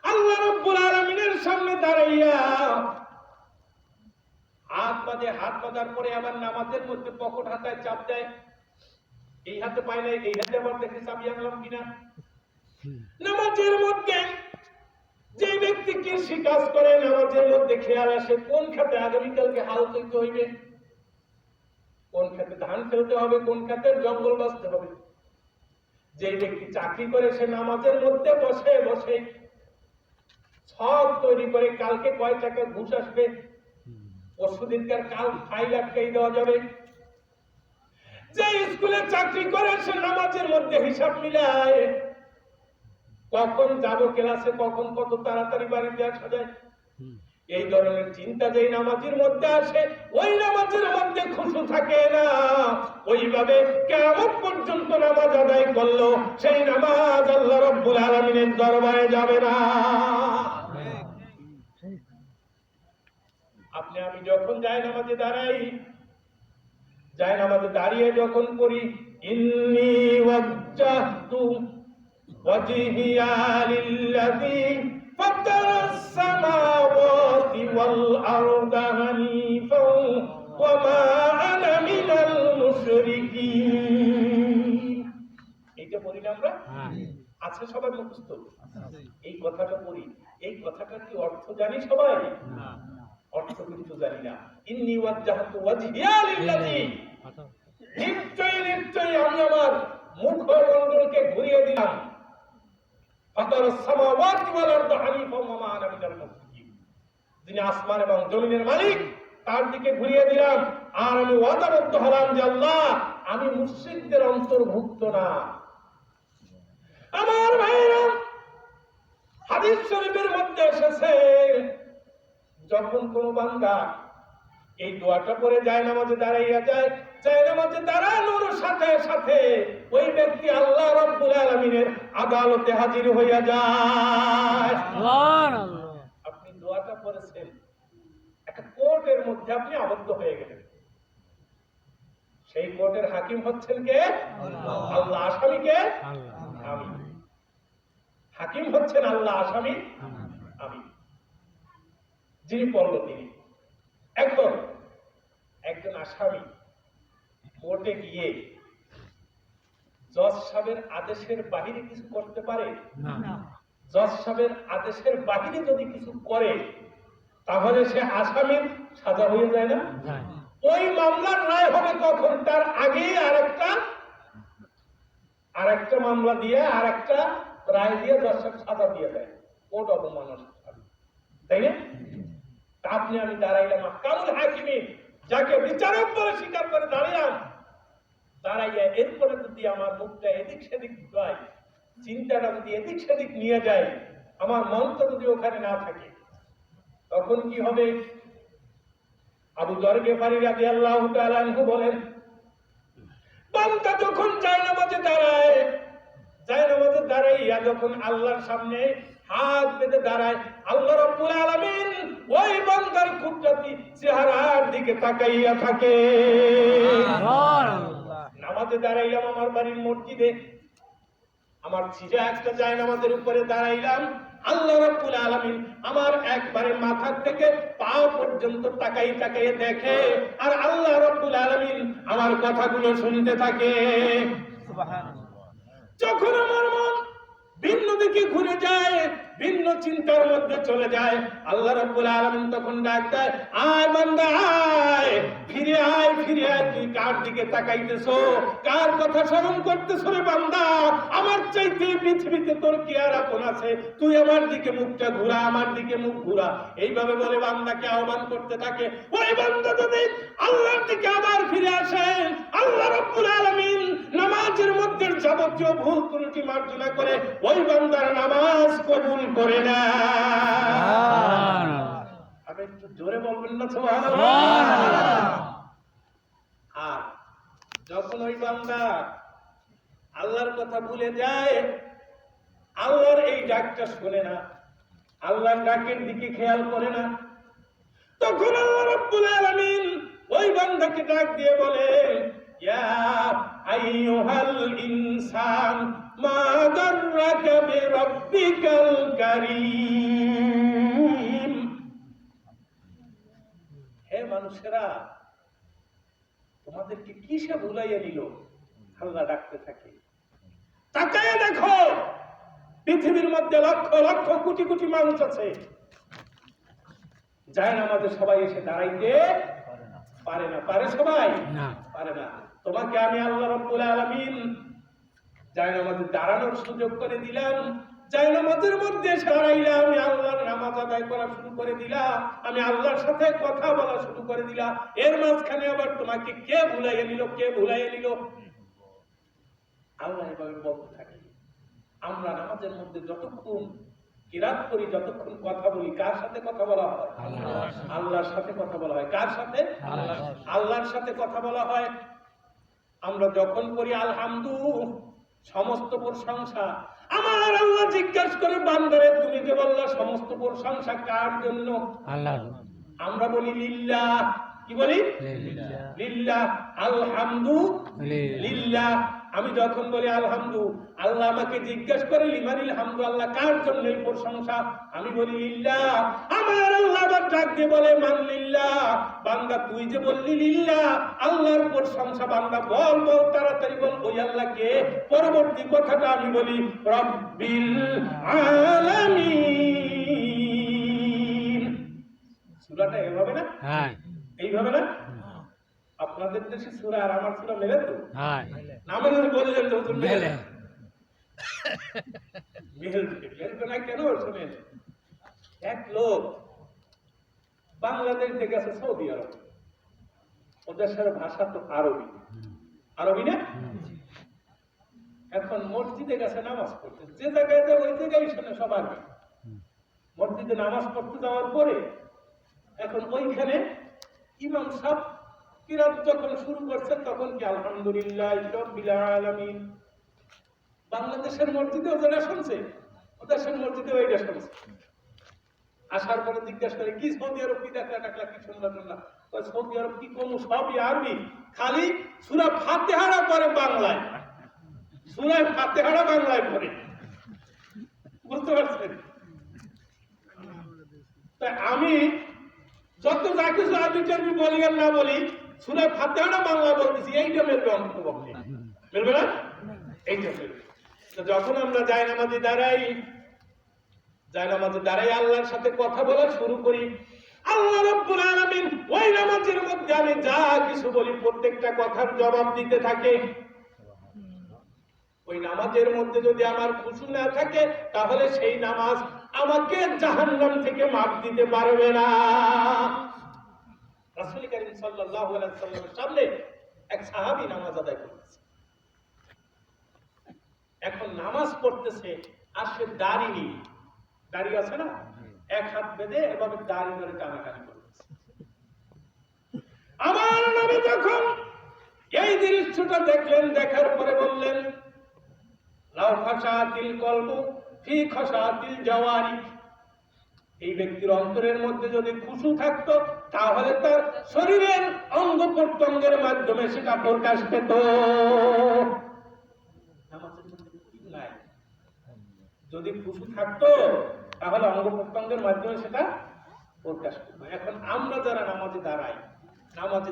আল্লাহ রাব্বুল আলামিনের সামনে দাঁড়াইয়া হাত বাঁধার পরে আবার নামাজের মধ্যে পকেট হাতায় চাপ দেয়, এই হাতে পায় নাই, এই হাতে আবার দেখে চাবি আনলাম কিনা। নামাজের মধ্যে যে ব্যক্তি কৃষি কাজ করে, নামাজের মধ্যে খেয়াল আসে কোন খাতে আগামীকালকে হাল তুলতে হইবে, কোন খাতে ধান ফেলতে হবে, কোন খাতে জঙ্গল বাঁচতে হবে। যে ব্যক্তি চাকরি করে সে নামাজের মধ্যে বসে বসে সব তৈরি করে কালকে কয় টাকা ঘুষ আসবে, পরশুদিনকার কাল ফাইল আটকাই দেওয়া যাবে। যে স্কুলে চাকরি করে সে নামাজের মধ্যে হিসাব মিলায়, কখন যাব ক্লাসে, কখন কত তাড়াতাড়ি বাড়িতে আসা যায়। এই ধরনের চিন্তা যেই নামাজের মধ্যে আসে, ওই নামাজের মধ্যে খুশু থাকে না। ওইভাবে কিয়ামত পর্যন্ত নামাজ আদায় করলো, সেই নামাজ আল্লাহ রাব্বুল আলামিনের দরবারে যাবে না। আপনি আমি যখন যাই নামাজে দাঁড়াই, যাই নামাজে দাঁড়িয়ে যখন পড়ি ইন্নী ওয়াজ্জাহতু ওয়াজহিয়া লিল্লাযী ফাতারাস সামাওয়াতি ওয়াল আরদা হানিফাও ওয়া মা আনা মিনাল মুশরিকিন। এইটা পড়ি না আমরা? আছে সবার মুখস্থ? এই কথাটা পড়ি, এই কথাটার কি অর্থ জানি সবাই? অর্থ কিন্তু জানি না। ইন্নী ওয়াজ্জাহতু ওয়াজহিয়া লিল্লাযী, নিশ্চয়ই আমি আমার মুখমণ্ডলকে ঘুরিয়ে দিলাম, ফাতারাস সামাওয়াতি ওয়াল আরদা হানিফাও ওয়া মা আনা মিনাল মুশরিকিন, যিনি আসমান এবং জমিনের মালিক তার দিকে ঘুরিয়ে দিলাম, আর আমি ওয়াদাবদ্ধ হলাম যে আল্লাহ আমি মুশরিকদের অন্তর্ভুক্ত না। আমার ভাইরা, হাদিস শরীফের মধ্যে এসেছে যখন কোন বান্দা এই দোয়াটা পড়ে যায় নামাজে দাঁড়াইয়া যায়, যায় নামাজে দাঁড়ানোর সাথে সাথে ওই ব্যক্তি আল্লাহ রাব্বুল আলামিনের আদালতে হাজির হইয়া যায়। আপনি দোয়াটা পড়েছেন, একটা কোর্টের মধ্যে আপনি আবদ্ধ হয়ে গেলেন। সেই কোর্টের হাকিম হচ্ছেন কে? আল্লাহ। আসামি কে? আমি। হাকিম হচ্ছেন আল্লাহ, আসামি আমি। যিনি পড়ল তিনি। এখন একজন আসামি কোর্টে গিয়ে জজ সাহেবের আদেশের বাহিরে কিছু করতে পারে না। জজ সাহেবের আদেশের বাহিরে যদি কিছু করে তাহলে সে আসামির সাজা হয়ে যায় না? ওই মামলার রায় হবে কখন? তার আগেই আরেকটা মামলা দিয়ে আরেকটা রায় দিয়ে জজ সাহেব সাজা দিয়ে দেয়। কোর্ট অবমাননা, তাই না? আপনি আমি দাঁড়াইলাম আহকামুল হাকিমিন, যাকে বিচারক বলে স্বীকার করে দাঁড়াইলাম, দাঁড়াইয়া এরপরে যদি আমার মুখটা এদিক সেদিক ঘুরাই, চিন্তাটা যদি এদিক সেদিক নিয়ে যায়, আমার মনটা যদি ওখানে না থাকে, তখন কি হবে? আবু যর গিফারী রাদিয়াল্লাহু তাআলা আনহু বলেন, বান্দা যখন জায়নামাজে দাঁড়ায়, জায়নামাজে দাঁড়াইয়া যখন আল্লাহর সামনে হাত বেঁধে দাঁড়ায়, আল্লাহ রাব্বুল আলামিন ওই বান্দার কুদরতি চেহারার দিকে তাকাইয়া থাকে। নামাজে দাঁড়াইলাম আমার বাড়ির মসজিদে, আমার ছিঁড়া একটা জায়নামাজের উপরে দাঁড়াইলাম, আল্লাহ রাব্বুল আলামিন আমার একবারে মাথা থেকে পা পর্যন্ত তাকাই দেখে, আর আল্লাহ রাব্বুল আলামিন আমার কথাগুলো শুনতে থাকে। সুবহানাল্লাহ। যখন আমার মন ভিন্ন দিকে ঘুরে যায়, ভিন্ন চিন্তার মধ্যে চলে যায়, আল্লাহ রাব্বুল আলামিন তখন ডাক দেয়, আয় বান্দা আয়, ফিরে আয়, তুই কার দিকে তাকাইতেছো? কার কথা স্মরণ করতেছো রে বান্দা? আমার চাইতে পৃথিবীতে তোর কি আর আপন আছে? তুই আমার দিকে মুখটা ঘুরা, আমার দিকে মুখ ঘুরা। এইভাবে বলে বান্দাকে আহ্বান করতে থাকে। ওই বান্দা যদি আল্লাহর দিকে আবার ফিরে আসে, আল্লাহ রাব্বুল আলামিন নামাজের মধ্যে যাবতীয় ভুল ত্রুটি মার্জনা করে ওই বান্দার নামাজ কবুল করে না। আমি একটু জোরে বলবেন না সুবহানাল্লাহ? আর যখন ওই বান্দা আল্লাহর কথা ভুলে যায়, আল্লাহর এই ডাকটা শুনে না, আল্লাহর ডাকের দিকে খেয়াল করে না, তখন আল্লাহ রাব্বুল আলামিন ওই বান্দাকে ডাক দিয়ে বলে, ইয়া আইয়ুহাল ইনসান মা গাররাকা বিরাব্বিকাল কারীম। হে মানুষেরা, তোমাদেরকে কিসে ভুলাইয়া নিল? আল্লাহ ডাকতে থাকে। তাকায় দেখো, পৃথিবীর মধ্যে লক্ষ লক্ষ কোটি কোটি মানুষ আছে, যায় না আমাদের সবাই এসে দাঁড়াইতে পারে না। পারে সবাই? পারে না। তোমাকে আমি আল্লাহ রাব্বুল আলামিন যায় না আমাদের দাঁড়ানোর সুযোগ করে দিলাম, জায়নামাজের মধ্যে সারাইলা আমি আল্লাহর নামাজ আদায় করা শুরু করে দিলাম, আমি আল্লাহর সাথে কথা বলা শুরু করে দিলাম, এর মাঝখানে আবার তোমাকে কে ভুলাইয়ে নিল, কে ভুলাইয়ে নিল? আল্লাহ এভাবে বলতে থাকে। আমরা নামাজের মধ্যে যতক্ষণ কিরাত করি, যতক্ষণ কথা বলি, কার সাথে কথা বলা হয়? আল্লাহর সাথে কথা বলা হয়। কার সাথে? আল্লাহর সাথে কথা বলা হয়। আমরা যখন করি আলহামদু, সমস্ত প্রশংসা আমার আল্লাহ জিজ্ঞাসা করে, বান্দারে তুমি যে বললা সমস্ত প্রশংসা কার জন্য? আল্লাহ। আমরা বলি লিল্লাহ। কি বলি? লিল্লাহ। আলহামদু লিল্লাহ। আমি যখন বলি আলহামদু, আল্লাহ আমাকে জিজ্ঞাসা করে লিমানিল হামদু, আল্লাহ কার জন্য এই প্রশংসা? আমি বলি লিল্লাহ। আমার আল্লাহ আবার ডাক দিয়ে বলে মান লিল্লাহ, বান্দা তুই যে বললি লিল্লাহ, আল্লাহর প্রশংসা, বান্দা বল বল তাড়াতাড়ি বল ওই আল্লাহকে। পরবর্তী কথাটা আমি বলি রব্বিল আলামিন। সূরাটা এভাবে না? হ্যাঁ। এইভাবে না? আপনাদের দেশে সূরা আর আমার সূরা মেলে তো? হ্যাঁ। না মেলে বললেন তো তুমি মেলে। মেলবে না কেন? শুনেন, এক লোক বাংলাদেশ থেকে গেছে সৌদি আরব, ওদের সাথে ভাষা তো আরবি, আরবি না? এখন মসজিদে গেছে নামাজ পড়তে, যে জায়গায় যায় ওই জায়গায় শুনে সব আরবি। মসজিদে নামাজ পড়তে যাওয়ার পরে এখন ওইখানে ইমাম সাহেব কিরাত যখন শুরু করছেন তখন কি আলহামদুলিল্লাহ রাব্বিল আলামিন। বাংলাদেশের মসজিদেও যেটা শুনছে, ওদের মসজিদে ওইটা শুনছে। আসার পরে জিজ্ঞাসা করে কি সৌদি আরব কি দেখলা টাকলা কি শুনলাম না? সৌদি আরব কি কোন সবই আরবি, খালি সূরা ফাতিহারা পড়ে বাংলায়, সূরা ফাতিহারা বাংলায় পড়ে। বুঝতে পারছেন? তাই আমি যত যা কিছু আরবি টারবি বলি আর না বলি, সূরা ফাতিহারা বাংলা বলতেছি, এইটা মেলবে অন্তত মেলবে না? এইটা মেলবে। যখন আমরা জায়নামাজে দাঁড়াই আল্লাহর সাথে কথা বলা শুরু করি, আল্লাহ রাব্বুল আলামিন ওই নামাজের মধ্যে আমি যা কিছু বলি প্রত্যেকটা কথার জবাব দিতে থাকে। ওই নামাজের মধ্যে যদি আমার খুশু না থাকে তাহলে সেই নামাজ আমাকে জাহান্নাম থেকে মাফ দিতে পারবে না। রাসূল কারীম সাল্লাল্লাহু আলাইহি ওয়াসাল্লামের সামনে এক সাহাবী নামাজ আদায় করতেছে। এখন নামাজ পড়তেছে আর সে দাঁড়িয়ে, দাঁড়িয়ে আছে না, এক হাত বেঁধে এভাবে দাঁড়িয়ে ধরে টানাটানি করতেছে। আমার নবী যখন এই দৃশ্যটা দেখলেন, দেখার পরে বললেন লাউ খাশাতিল কলবু ফি খাশাতিল জাওয়ারি, এই ব্যক্তির অন্তরের মধ্যে যদি খুশু থাকতো তাহলে তার শরীরের অঙ্গ প্রত্যঙ্গের মাধ্যমে সেটা প্রকাশ পেত। যদি খুশু থাকতো তাহলে অঙ্গ প্রত্যঙ্গের মাধ্যমে সেটা প্রকাশ পেত। এখন আমরা যারা নামাজে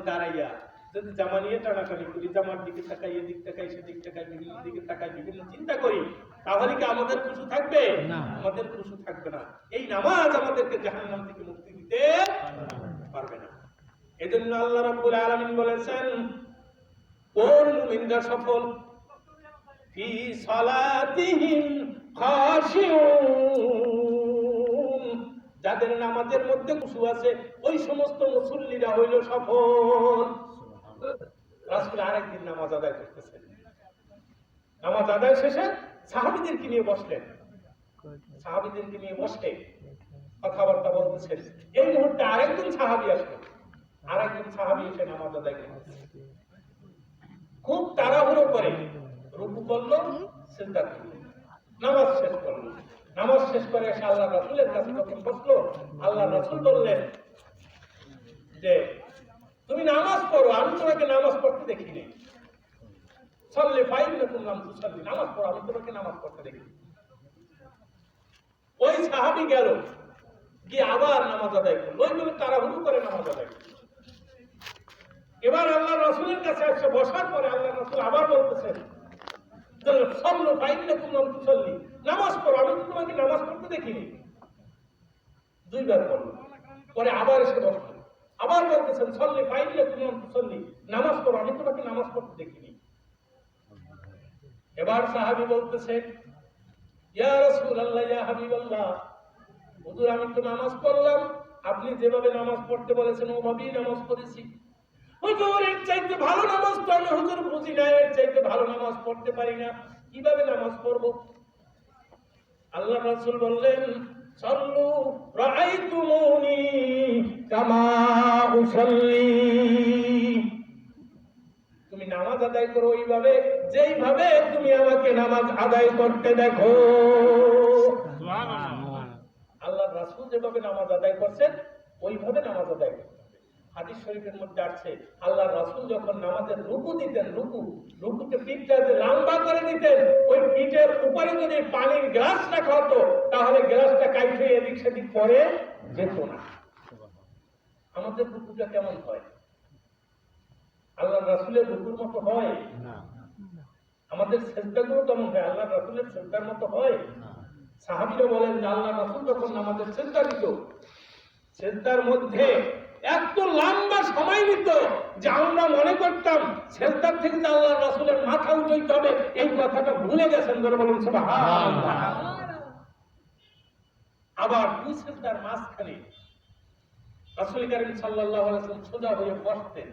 দাঁড়াইয়া যদি জামা নিয়ে টানাটানি করি, জামার দিকে তাকাই, এদিক তাকাই, সেদিক তাকাই, বিভিন্ন দিকে তাকাই, বিভিন্ন চিন্তা করি, তাহলে কি আমাদের খুশু থাকবে? আমাদের খুশু থাকবে না। এই নামাজ আমাদেরকে জাহান্নাম থেকে মুক্তি দিতে পারবে না। এজন্য আল্লাহ রাব্বুল আলামিন বলেছেন কোন মুমিনরা সফল, ফি সালাতিহিম খাশিউন, যাদের নামাজের মধ্যে খুশু আছে ওই সমস্ত মুসল্লিরা হইল সফল। রাসূল আরেকদিন নামাজ আদায় করতেছেন, নামাজ আদায় শেষে সাহাবীদেরকে নিয়ে বসলেন, কথাবার্তা বলতেছেন। এই মুহূর্তে আরেকজন সাহাবী আসলো, এসে নামাজ আদায় করতেছে। খুব তাড়াহুড়ো করে রুকু করলো, সিজদা করলো, নামাজ শেষ করলো। নামাজ শেষ করে এসে আল্লাহ রাসূলের কাছে যখন বসলো, আল্লাহ রাসূল বললেন যে তুমি নামাজ পড়ো, আমি তোমাকে নামাজ পড়তে দেখিনি। সাল্লি ফাইন্নাকুম লাম তুসাল্লি, নামাজ পড়ো, আমি তোমাকে নামাজ পড়তে দেখিনি। ওই সাহাবী গেল গিয়ে আবার নামাজ আদায় করলো, ওইভাবে তাড়াহুড়ো করে নামাজ আদায় করলো। এবার আল্লাহ রাসূলের কাছে এসে বসার পরে আল্লাহ রাসূল আবার বলতেছেন সাল্লু ফাইন্নাকুম লাম তুসাল্লি, নামাজ পড়ো, আমি তো তোমাকে নামাজ পড়তে দেখিনি। দুইবার পড়লো, পরে আবার এসে বসলো, আবার বলতেছেন সাল্লি ফাইন্নাকুম লাম তুসাল্লি, নামাজ পড়ো, আমি তোমাকে নামাজ পড়তে দেখিনি। এবার সাহাবী বলতেছে ইয়া রাসূলুল্লাহ, ইয়া হাবিবাল্লাহ, হুজুর আমি তো নামাজ পড়লাম, আপনি যেভাবে নামাজ পড়তে বলেছেন ওভাবেই নামাজ পড়েছি। হুজুর এর চাইতে ভালো নামাজ তো আমি হুজুর বুঝি না, এর চাইতে ভালো নামাজ পড়তে পারি না, কিভাবে নামাজ পড়বো? আল্লাহ রাসূল বললেন, সাল্লু রাআইতুমুনি কামা উসাল্লি, তুমি নামাজ আদায় করো ওইভাবে যেইভাবে তুমি আমাকে নামাজ আদায় করতে দেখো। আল্লাহ রাসূল যেভাবে নামাজ আদায় করছেন ওইভাবে নামাজ আদায় করতে হবে। হাদিস শরীফের মধ্যে আছে, আল্লাহ রাসূল যখন নামাজের রুকু দিতেন, রুকুতে পিঠটা যে লম্বা করে দিতেন, ওই পিঠের উপরে যদি পানির গ্লাস রাখা হতো তাহলে গ্লাসটা কাইটে এদিক সেদিক পড়ে যেত না। আমাদের রুকুটা কেমন হয়? আল্লাহ রাসূলের রুকুর মতো হয় না। আমাদের সিজদাগুলো কেমন হয়? আল্লাহ রাসূলের সিজদার মতো হয় না। সাহাবীরা বলেন যে আল্লাহ রাসূল যখন নামাজের সিজদা দিত, সিজদার মধ্যে এত লম্বা সময় নিত যে আমরা মনে করতাম সিজদার থেকে যে আল্লাহ রাসূলের মাথা উঠাইতে হবে এই কথাটা ভুলে গেছেন। বলে বলুন সুবহানাল্লাহ। আবার দুই সিজদার মাঝখানে রাসূল কারীম সাল্লাল্লাহু আলাইহি ওয়াসাল্লাম সোজা হয়ে বসতেন।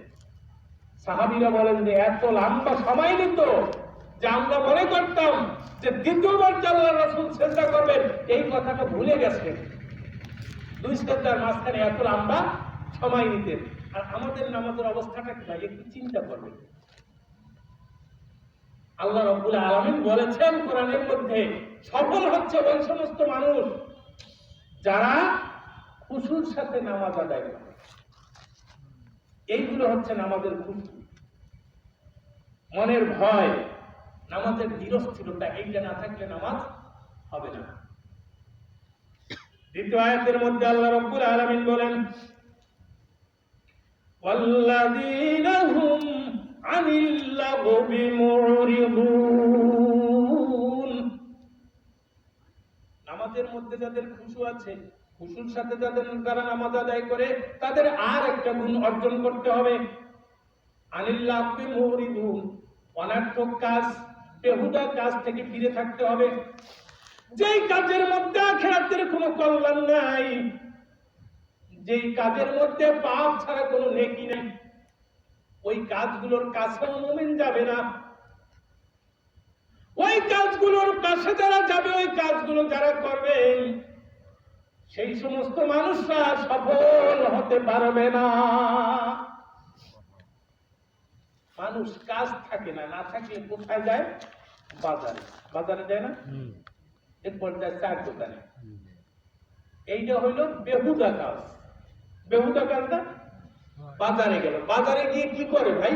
সাহাবীরা বলেন যে এত লম্বা সময় নিত যে আমরা মনে করতাম যে দ্বিতীয়বার আল্লাহ রাসূল সিজদা করবেন এই কথাটা ভুলে গেছেন। দুই সিজদার মাঝখানে এত লম্বা সময় নিতেন। আর আমাদের নামাজের অবস্থাটা কি ভাই একটু চিন্তা করবেন। আল্লাহ রাব্বুল আলামিন বলেছেন কোরআনের মধ্যে, সফল হচ্ছে ওই সমস্ত মানুষ যারা খুশুর সাথে নামাজ আদায় করে। এইগুলো হচ্ছে নামাজের খুশু, মনের ভয়, নামাজের দৃঢ়স্থিরতা, এইটা না থাকলে নামাজ হবে না। দ্বিতীয় আয়াতের মধ্যে আল্লাহ রাব্বুল আলামিন বলেন, ওয়াল্লাযীনা হুম আনিল লাগবি মুরিদুন, নামাজের মধ্যে যাদের খুশু আছে, খুশুর সাথে যারা নামাজ আদায় করে তাদের আর একটা গুণ অর্জন করতে হবে। আনিল লাগবি মুরিদুন, অনার্থক কাজ, বেহুদা কাজ থেকে ফিরে থাকতে হবে। যেই কাজের মধ্যে আখিরাতের কোনো কল্যাণ নাই, যেই কাজের মধ্যে পাপ ছাড়া কোনো নেকি নাই, ওই কাজগুলোর কাছেও মুমিন যাবে না। ওই কাজগুলোর কাছে যারা যাবে, ওই কাজগুলো যারা করবে, সেই সমস্ত মানুষরা সফল হতে পারবে না। মানুষ কাজ থাকে না, না থাকলে কোথায় যায়? বাজারে। বাজারে যায় না, এরপর যায় চার দোকানে। এইটা হইল বেহুদা কাজ। বেহুদা কাজ না, বাজারে গেল, বাজারে গিয়ে কি করে ভাই?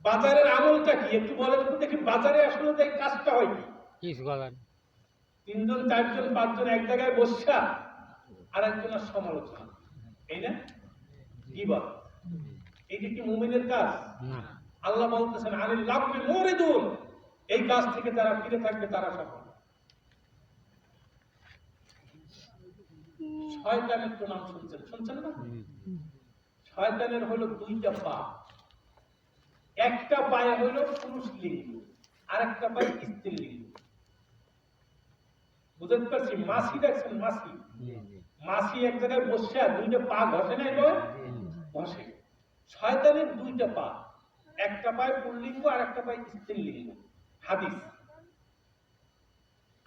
বাজারের আমলটা কি একটু বলেন তো দেখি। বাজারে আসলে যে কাজটা হয় কি? তিনজন, চারজন, পাঁচজন এক জায়গায় বসা আর একজনের সমালোচনা, এই না গীবত। এইটা কি মুমিনের কাজ? আল্লাহ বলতেছেন আনিল লাগবি মুরিদুন, এই কাজ থেকে যারা ফিরে থাকবে তারা সফল। শয়তানের তো নাম শুনছেন না? শয়তানের হলো দুইটা পা, একটা পায়ে হইল পুরুষ লিঙ্গ আর একটা পায়ে স্ত্রী লিঙ্গ। বুঝতে পারছি? মাসি দেখছেন? মাসি এক জায়গায় বসে দুইটা পা ঘষে নাই, ঘষে। শয়তানের দুইটা পা, একটা পায়ে পুল্লিঙ্গ আর একটা পায়ে স্ত্রীলিঙ্গ, হাদিস।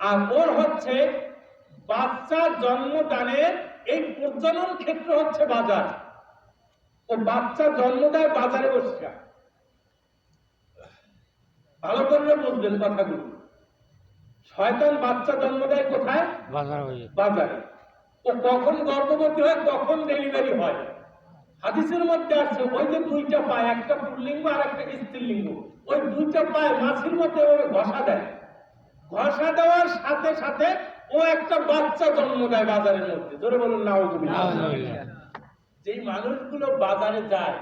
আর ওর হচ্ছে বাচ্চা জন্মদানের এই প্রজনন ক্ষেত্র হচ্ছে বাজার। ও বাচ্চা জন্ম দেয় বাজারে বসে। ভালো করে বুঝবেন কথাগুলো। শয়তান বাচ্চা জন্ম দেয় কোথায়? বাজারে। ও কখন গর্ভবতী হয়, কখন ডেলিভারি হয়, হাদিসের মধ্যে আছে ওই যে দুইটা পায়, একটা পুল্লিঙ্গ আর একটা স্ত্রীলিঙ্গ, ওই দুইটা পায় মাছির মধ্যে ঘষা দেয়। ঘষা দেওয়ার সাথে সাথে ও একটা বাচ্চা জন্ম দেয় বাজারের মধ্যে। জোরে বলুন নাউযুবিল্লাহ। যেই মানুষগুলো বাজারে যায়,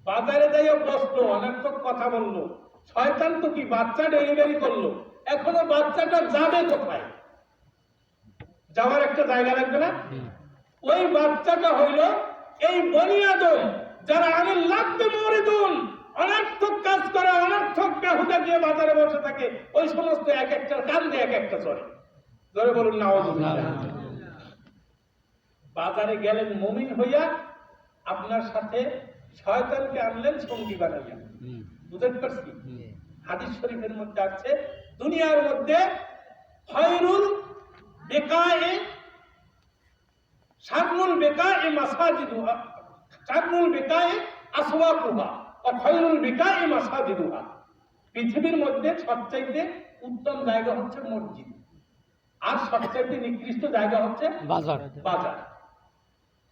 বাজারে যাইয়া বসলো, অনর্থক কথা বললো, শয়তান তো কি বাচ্চা ডেলিভারি করলো, এখনো বাচ্চাটা যাবে কোথায়? যাওয়ার একটা জায়গা লাগবে না? ওই বাচ্চাটা হইল এই বনি আদম, যারা আনিল লাগবি মুরিদুন, অনর্থক কাজ করে, অনর্থক বেহুদা গিয়ে বাজারে বসে থাকে, ওই সমস্ত এক একটার কান্দে এক একটা চলে। ধরে বলুন নাউযুবিল্লাহ। বাজারে গেলেন মুমিন হইয়া, আপনার সাথে শয়তানকে আনলেন সঙ্গী বানাইয়া। বুঝতে পারছি? হাদিস শরীফের মধ্যে আছে, দুনিয়ার মধ্যে খায়রুল বিকায়ে শাররুল বিকায়ে মাসাজিদুহা, শাররুল বিকায়ে আসওয়াকুহা ওয়া খায়রুল বিকায়ে মাসাজিদুহা। পৃথিবীর মধ্যে সবচাইতে উত্তম জায়গা হচ্ছে মসজিদ, আর সবচাইতে নিকৃষ্ট জায়গা হচ্ছে বাজার। বাজার।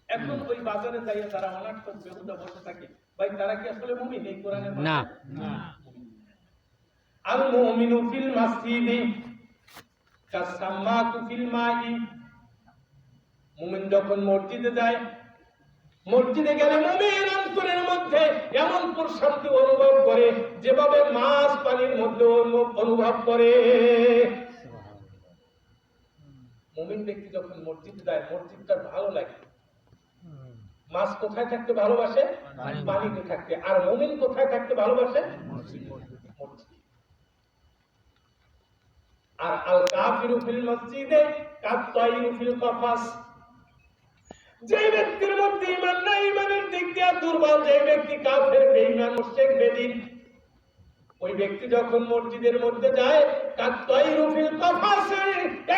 এখন ওই বাজারে যাইয়া তারা অনর্থক বেহুদা বসে থাকে, ভাই তারা কি আসলে মুমিন? এই কোরআনের না। আল মুমিনু ফিল মাসজিদি কাসাম্মাকু ফিল মাই। মুমিন যখন মসজিদে যায়, মসজিদে গেলে মুমিন অন্তরের মধ্যে এমন প্রশান্তি অনুভব করে যেভাবে মাছ পানির মধ্যে অনুভব করে। মুমিন ব্যক্তি যখন মসজিদে যায়, মসজিদটা ভালো লাগে। মাছ কোথায় থাকতে ভালোবাসে? পানিতে থাকতে। আর মুমিন কোথায় থাকতে ভালোবাসে? মসজিদ। আর আল কাফিরু ফিল মসজিদে কাত-তায়রু ফিল কফাস। যে ব্যক্তির মধ্যে ঈমান নাই, ঈমানের দিক দিয়ে দুর্বল, যে ব্যক্তি কাফের, বেঈমান, মুশরিক, বেদিন, ওই ব্যক্তি যখন মসজিদের মধ্যে যায়, কাত-তায়রু ফিল কফাস,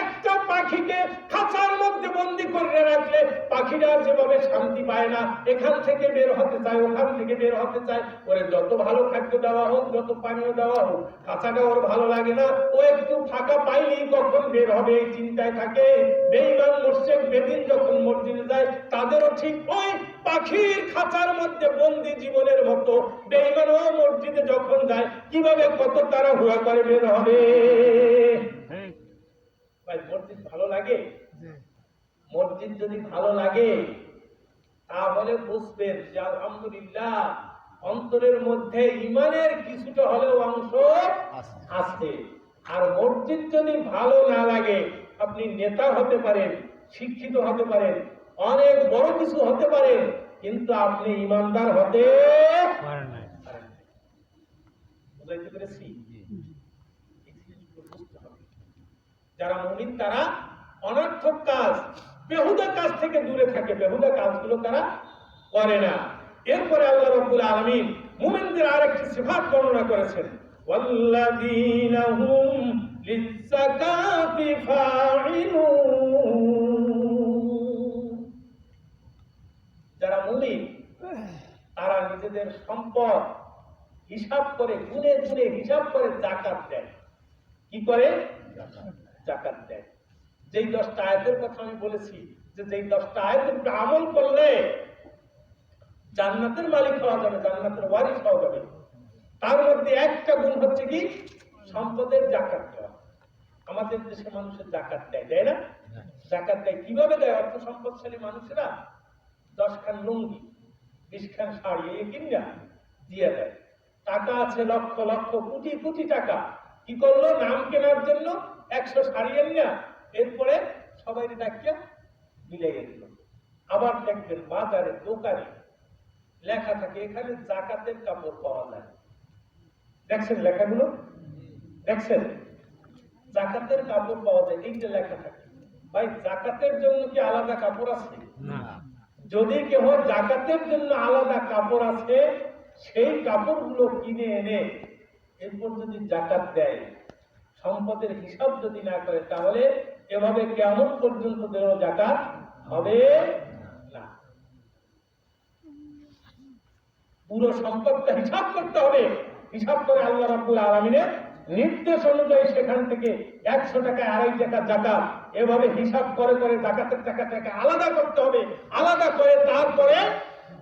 একটা পাখিকে খাঁচার মধ্যে বন্দী করে রাখলে পাখিটা যেভাবে শান্তি পায় না, এখান থেকে বের হতে চায়, ওখান থেকে বের হতে চায়, ওরে যত ভালো খাদ্য দেওয়া হোক, যত পানীয় দেওয়া হোক, খাঁচাটা ওর ভালো লাগে না, ও একটু ফাঁকা পাইলেই কখন বের হবে এই চিন্তায় থাকে। বেঈমান, মুশরিক, বেদিন যখন মসজিদে যায়, তাদেরও ঠিক ওই পাখির খাঁচার মধ্যে বন্দী জীবনের মতো বেঈমানও মসজিদে যখন যায়, কিভাবে কত তারা হুয়া করে বের হবে। ভাই মসজিদ ভালো লাগে? মসজিদ যদি ভালো লাগে তাহলে বুঝবেন যে আলহামদুলিল্লাহ অন্তরের মধ্যে ঈমানের কিছুটা হলেও অংশ আছে। আর মসজিদ যদি ভালো না লাগে, আপনি নেতা হতে পারেন, শিক্ষিত হতে পারেন, অনেক বড় কিছু হতে পারেন, কিন্তু আপনি ঈমানদার হতে পারেন না। বুঝাইতে পেরেছি? যারা মুমিন তারা অনর্থক কাজ, বেহুদা কাজ থেকে দূরে থাকে, বেহুদা কাজগুলো তারা করে না। এরপরে আল্লাহ রাব্বুল আলামিন মুমিনদের আরেকটি সিফাত বর্ণনা করেছেন, ওয়াল্লাযীনা হুম লিয-যাকাতি ফাঈলুন। যারা মুমিন তারা নিজেদের সম্পদ হিসাব করে, গুনে গুনে হিসাব করে যাকাত দেয়। কি করে? যাকাত দেয়। যেই 10টা আয়াতের কথা আমি বলেছি, যে যেই 10টা আয়াতের উপর আমল করলে জান্নাতের মালিক হওয়া যাবে, জান্নাতের ওয়ারিস হওয়া যাবে, তার মধ্যে একটা গুণ হচ্ছে কি? সম্পদের যাকাত দেওয়া। আমাদের দেশে মানুষের যাকাত দেয়, দেয় না? যাকাত দেয় কিভাবে দেয়? অর্থ সম্পদশালী মানুষেরা 10 খান লুঙ্গি, 20 খান শাড়ি এই কিনা দিয়ে দেয়। টাকা আছে লক্ষ লক্ষ কোটি কোটি টাকা, কি করলো? নাম কেনার জন্য 100 শাড়ি এনে এরপরে সবাই ডাকিয়া মিলাইয়া দিল। আবার দেখবেন বাজারে, দোকানে লেখা থাকে এখানে যাকাতের কাপড় পাওয়া যায়। দেখছেন লেখাগুলো? দেখছেন যাকাতের কাপড় পাওয়া যায়, এই যে লেখা থাকে। ভাই যাকাতের জন্য কি আলাদা কাপড় আছে? না। যদি কেউ যাকাতের জন্য আলাদা কাপড় আছে, সেই কাপড়গুলো কিনে এনে এরপর যদি যাকাত দেয়, সম্পদের হিসাব যদি না করে, তাহলে এভাবে কিয়ামত পর্যন্ত দেওয়া যাকাত হবে না। পুরো সম্পদটা হিসাব করতে হবে। হিসাব করে আল্লাহ রাব্বুল আলামিনের নির্দেশ অনুযায়ী সেখান থেকে 100 টাকায় 2.5 টাকা যাকাত, এভাবে হিসাব করে করে যাকাতের টাকাটাকে আলাদা করতে হবে। আলাদা করে তারপরে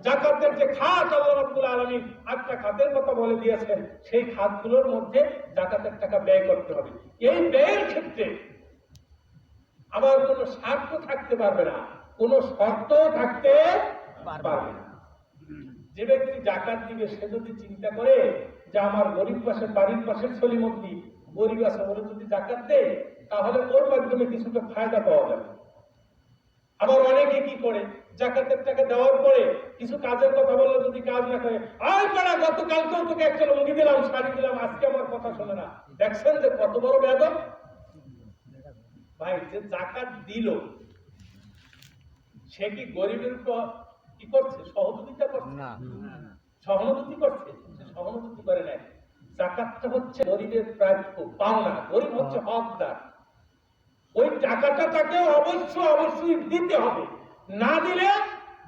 যাকাতের যে খাত আল্লাহ রাব্বুল আলামিন 8টা খাতের কথা বলে দিয়েছেন, সেই খাতগুলোর মধ্যে যাকাতের টাকা ব্যয় করতে হবে। এই ব্যয়ের ক্ষেত্রে আবার কোনো স্বার্থ থাকতে পারবে না, কোনো শর্ত থাকতে পারবে না। যে ব্যক্তি যাকাত দিবে সে যদি চিন্তা করে যে আমার গরিব পাশে, বাড়ির পাশের সলিমদ্দি গরিব আছে, ওরা যদি যাকাত দেয় তাহলে ওর মাধ্যমে কিছুটা ফায়দা পাওয়া যাবে, আবার অনেকে কি করে, জাকাতের টাকা দেওয়ার পরে কিছু কাজের কথা বললে যদি কাজ না করে, আয় পাড়া গতকালকেও তোকে একটা লুঙ্গি দিলাম, শাড়ি দিলাম, আজকে আমার কথা শোনে না। দেখছেন যে কত বড় বেয়াদব। ভাই, যে জাকাত দিল সে কি গরিবের উপর কি করছে? সহযোগিতা করছে না, সহানুভূতি করছে? সে সহানুভূতি করে নাই। জাকাতটা হচ্ছে গরিবের প্রাপ্য পাওনা, গরিব হচ্ছে হকদার। ওই টাকাটা তাকে অবশ্যই দিতে হবে। না দিলে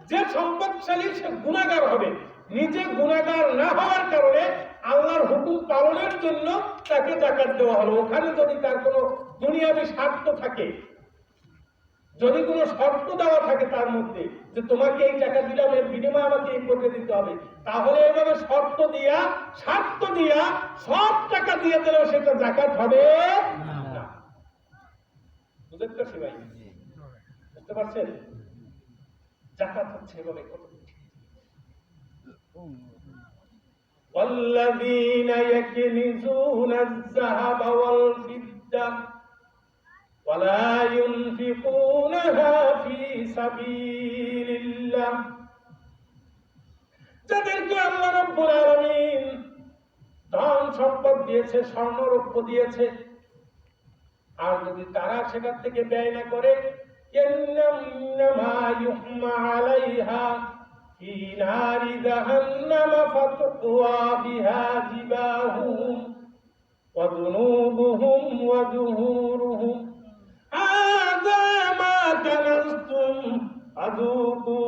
যে সম্পদশালী সে গুনাহগার হবে। নিজে গুনাহগার না হওয়ার কারণে আল্লাহর হুকুম পালনের জন্য তাকে জাকাত দেওয়া হলো। ওখানে যদি তার কোনো দুনিয়াবি স্বার্থ থাকে, যদি কোনো শর্ত দেওয়া থাকে তার মধ্যে যে তোমাকে এই টাকা দিলাম, এর বিনিময়ে আমাকে এই করে দিতে হবে, তাহলে এভাবে শর্ত দিয়া স্বার্থ দিয়া সব টাকা দিয়ে দিলেও সেটা জাকাত হবে না। বুঝতে পারছি ভাই? বুঝতে পারছেন? জাকাত হচ্ছে এভাবে কত। والذين يكنزون الذهب والفضة ولا ينفقونها في سبيل الله, যাদেরকে আল্লাহ রাব্বুল আলামিন ধন সম্পদ দিয়েছে, স্বর্ণ রৌপ্য দিয়েছে, আর যদি তারা সেখান থেকে ব্যয় না করে, ইন্নামা ইউহমা আলাইহা ফি নারি জাহান্নাম ফাতুওয়া বিহা জিবাহুম ওয়া যুনুবুহুম ওয়া যুহুরুহুম হাযা মা কানাজতুম ফাযুকু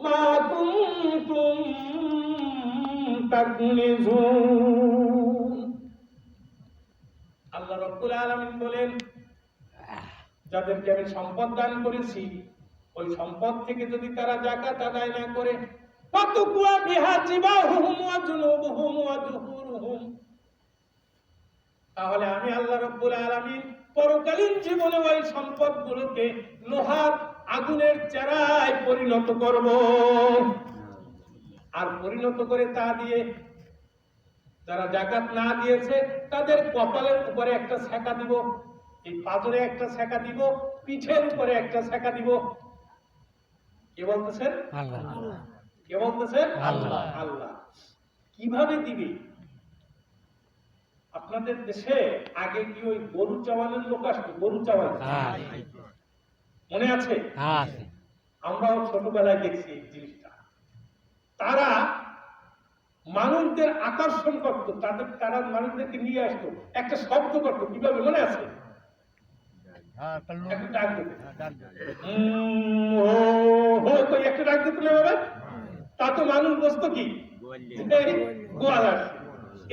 মা কুনতুম তাকনিজুন। আল্লাহ রাব্বুল আলামিন বলেন, যাদেরকে আমি সম্পদ দান করেছি, ওই সম্পদ থেকে যদি তারা যাকাত আদায় না করে, ফাতুকুয়া বিহা জিবাহুম ওয়া যুনুবুহুম ওয়া যুহুরুহুম, তাহলে আমি আল্লাহ রাব্বুল আলামিন পরকালীন জীবনে ওই সম্পদগুলোকে লোহার আগুনের চেরায় পরিণত করব। আর পরিণত করে তা দিয়ে যারা যাকাত না দিয়েছে তাদের কপালের উপরে একটা ছ্যাঁকা দিব, এই পাজরে একটা ছ্যাঁকা দিব, পিঠের উপরে একটা ছ্যাঁকা দিব। কে বলতেছেন? আল্লাহ। কে বলতেছেন? আল্লাহ। আল্লাহ। কিভাবে দিবে? আপনাদের দেশে আগে কি ওই গরু চাওয়ানোর লোক আসতো? গরু চাওয়ানো মনে আছে? আমরাও ছোটবেলায় দেখছি এই জিনিসটা। তারা মানুষদের আকর্ষণ করত, তারা মানুষদেরকে নিয়ে আসতো, একটা শব্দ করতো। কিভাবে মনে আছে? একটা ডাক দিত, একটা ডাক দিত না বাবা, তা তো মানুষ বসতো কি গোয়াল আসছে।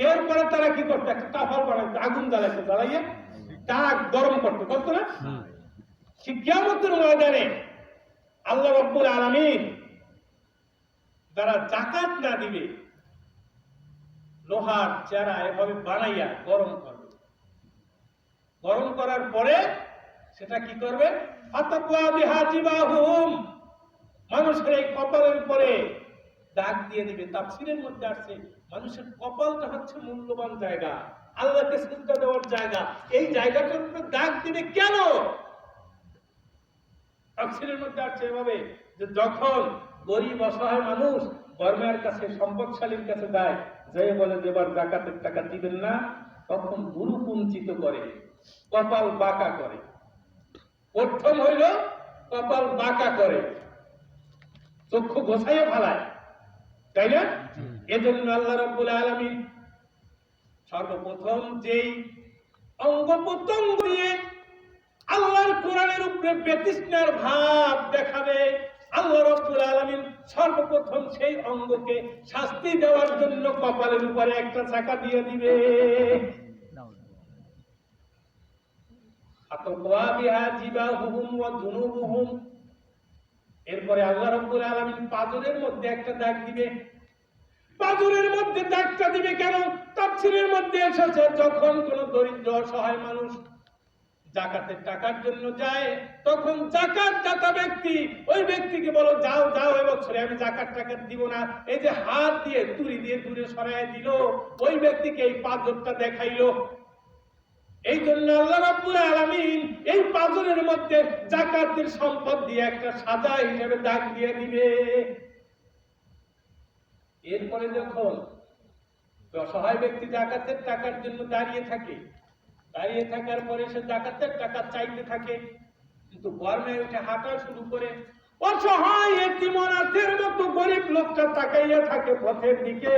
এরপরে তারা কি করতো? একটা কাফাল বানাইতো, আগুন জ্বালাইতো, জ্বালাইয়া ডাক গরম করতো, করতো না? কিয়ামতের ময়দানে আল্লাহ রাব্বুল আলামিন যারা যাকাত না দিবে, লোহার চেরা এভাবে বানাইয়া গরম করবে। গরম করার পরে সেটা কি করবে? ফাতাকুয়া বিহা জিবাহুম, মানুষের এই কপালের উপরে দাগ দিয়ে দিবে। তাফসীরের মধ্যে আসছে মানুষের কপালটা হচ্ছে মূল্যবান জায়গা, আল্লাহকে সিজদা দেওয়ার জায়গা। এই জায়গাটার উপরে দাগ দিবে কেন? তাফসীরের মধ্যে আসছে এভাবে যে যখন গরিব অসহায় মানুষ গরমের কাছে, সম্পদশালীর কাছে যায়, যে বলে যে এবার যাকাতের টাকা দিবেন না, তখন গুরু কুঞ্চিত করে, কপাল বাঁকা করে। প্রথম হইল কপাল বাঁকা করে, চক্ষু গোছাইয়া ফেলায়, তাই না? এজন্য আল্লাহ রাব্বুল আলামিন সর্বপ্রথম যেই অঙ্গ প্রত্যঙ্গ দিয়ে আল্লাহর কোরআনের উপরে বেতৃষ্ণার ভাব দেখাবে, আল্লাহ রাব্বুল আলামিন সর্বপ্রথম সেই অঙ্গকে শাস্তি দেওয়ার জন্য কপালের উপরে একটা চাকা দিয়ে দিবে। এরপরে আল্লাহ রাব্বুল আলামিন পাজরের মধ্যে একটা দাগ দিবে। পাজরের মধ্যে দাগটা দিবে কেন? তাফসীরের মধ্যে এসেছে যখন কোন দরিদ্র অসহায় মানুষ যাকাতের টাকার জন্য যায়, তখন যাকাত দাতা ব্যক্তি ওই ব্যক্তিকে বলো, যাও যাও, এবছরে আমি যাকাত টাকা দিব না। এই যে হাত দিয়ে তুলি দিয়ে দূরে সরাই দিল, ওই ব্যক্তিকে এই পাথরটা দেখাইলো। এই জন্য আল্লাহ রাব্বুল আলামিন এই পাঁচজনের মধ্যে যাকাতের সম্পদ দিয়ে একটা সাজা হিসেবে দাগ দিয়ে দিবে। এরপরে যখন অসহায় ব্যক্তি যাকাতের টাকার জন্য দাঁড়িয়ে থাকে, দাঁড়িয়ে থাকার পরে সে যাকাতের টাকা চাইতে থাকে, কিন্তু গরমে উঠে হাঁটা শুরু করে, অসহায় এতিম অনাথের মতো গরিব লোকটা তাকাইয়া থাকে পথের দিকে,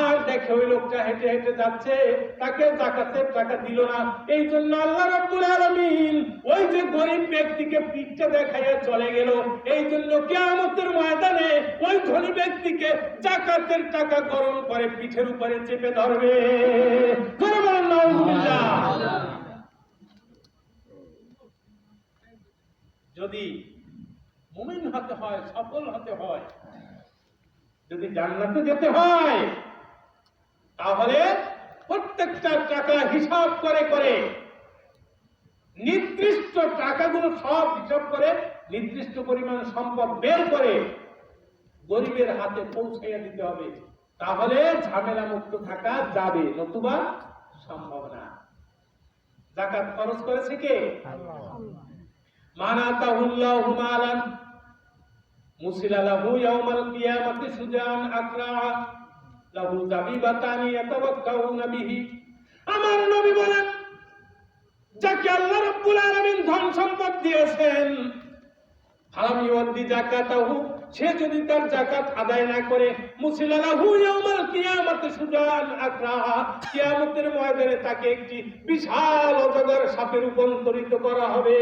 আর দেখে ওই লোকটা হেঁটে হেঁটে যাচ্ছে, তাকে যাকাতের টাকা দিল না। এই জন্য আল্লাহ রাব্বুল আলামিন ওই যে গরিব ব্যক্তিকে পিঠটা দেখাইয়া চলে গেল। এই জন্য কিয়ামতের ময়দানে ওই ধনী ব্যক্তিকে যাকাতের টাকা গরম করে পিঠের উপরে চেপে ধরবে। জোরে বলেন নাউজুবিল্লাহ। যদি মুমিন হতে হয়, সফল হতে হয়, যদি জান্নাতে যেতে হয়, তাহলে প্রত্যেকটা টাকা হিসাব করে করে, নির্দিষ্ট টাকাগুলো সব হিসাব করে, নির্দিষ্ট পরিমাণ সম্পদ বের করে গরিবের হাতে পৌঁছাইয়া দিতে হবে। তাহলে ঝামেলা মুক্ত থাকা যাবে, নতুবা সম্ভব না। যাকাত খরচ করেছে কে? মান আতাহুল্লাহু মালান মুসিলা লাহু ইয়াউমাল কিয়ামাতি সুজান আকরা লাহু যাবিবাতানি ইয়াতাওয়াক্কাউনা বিহি। আমার নবী বলেন, যাকে আল্লাহ রাব্বুল আলামিন ধন সম্পদ দিয়েছেন, ফালাম ইউদ্দি যাকাতাহু, সে যদি তার যাকাত আদায় না করে, মুসিলা লাহু ইয়াউমাল কিয়ামাতি সুজান আকরা, কিয়ামতের ময়দানে তাকে একটি বিশাল অজগর সাপে রূপান্তরিত করা হবে।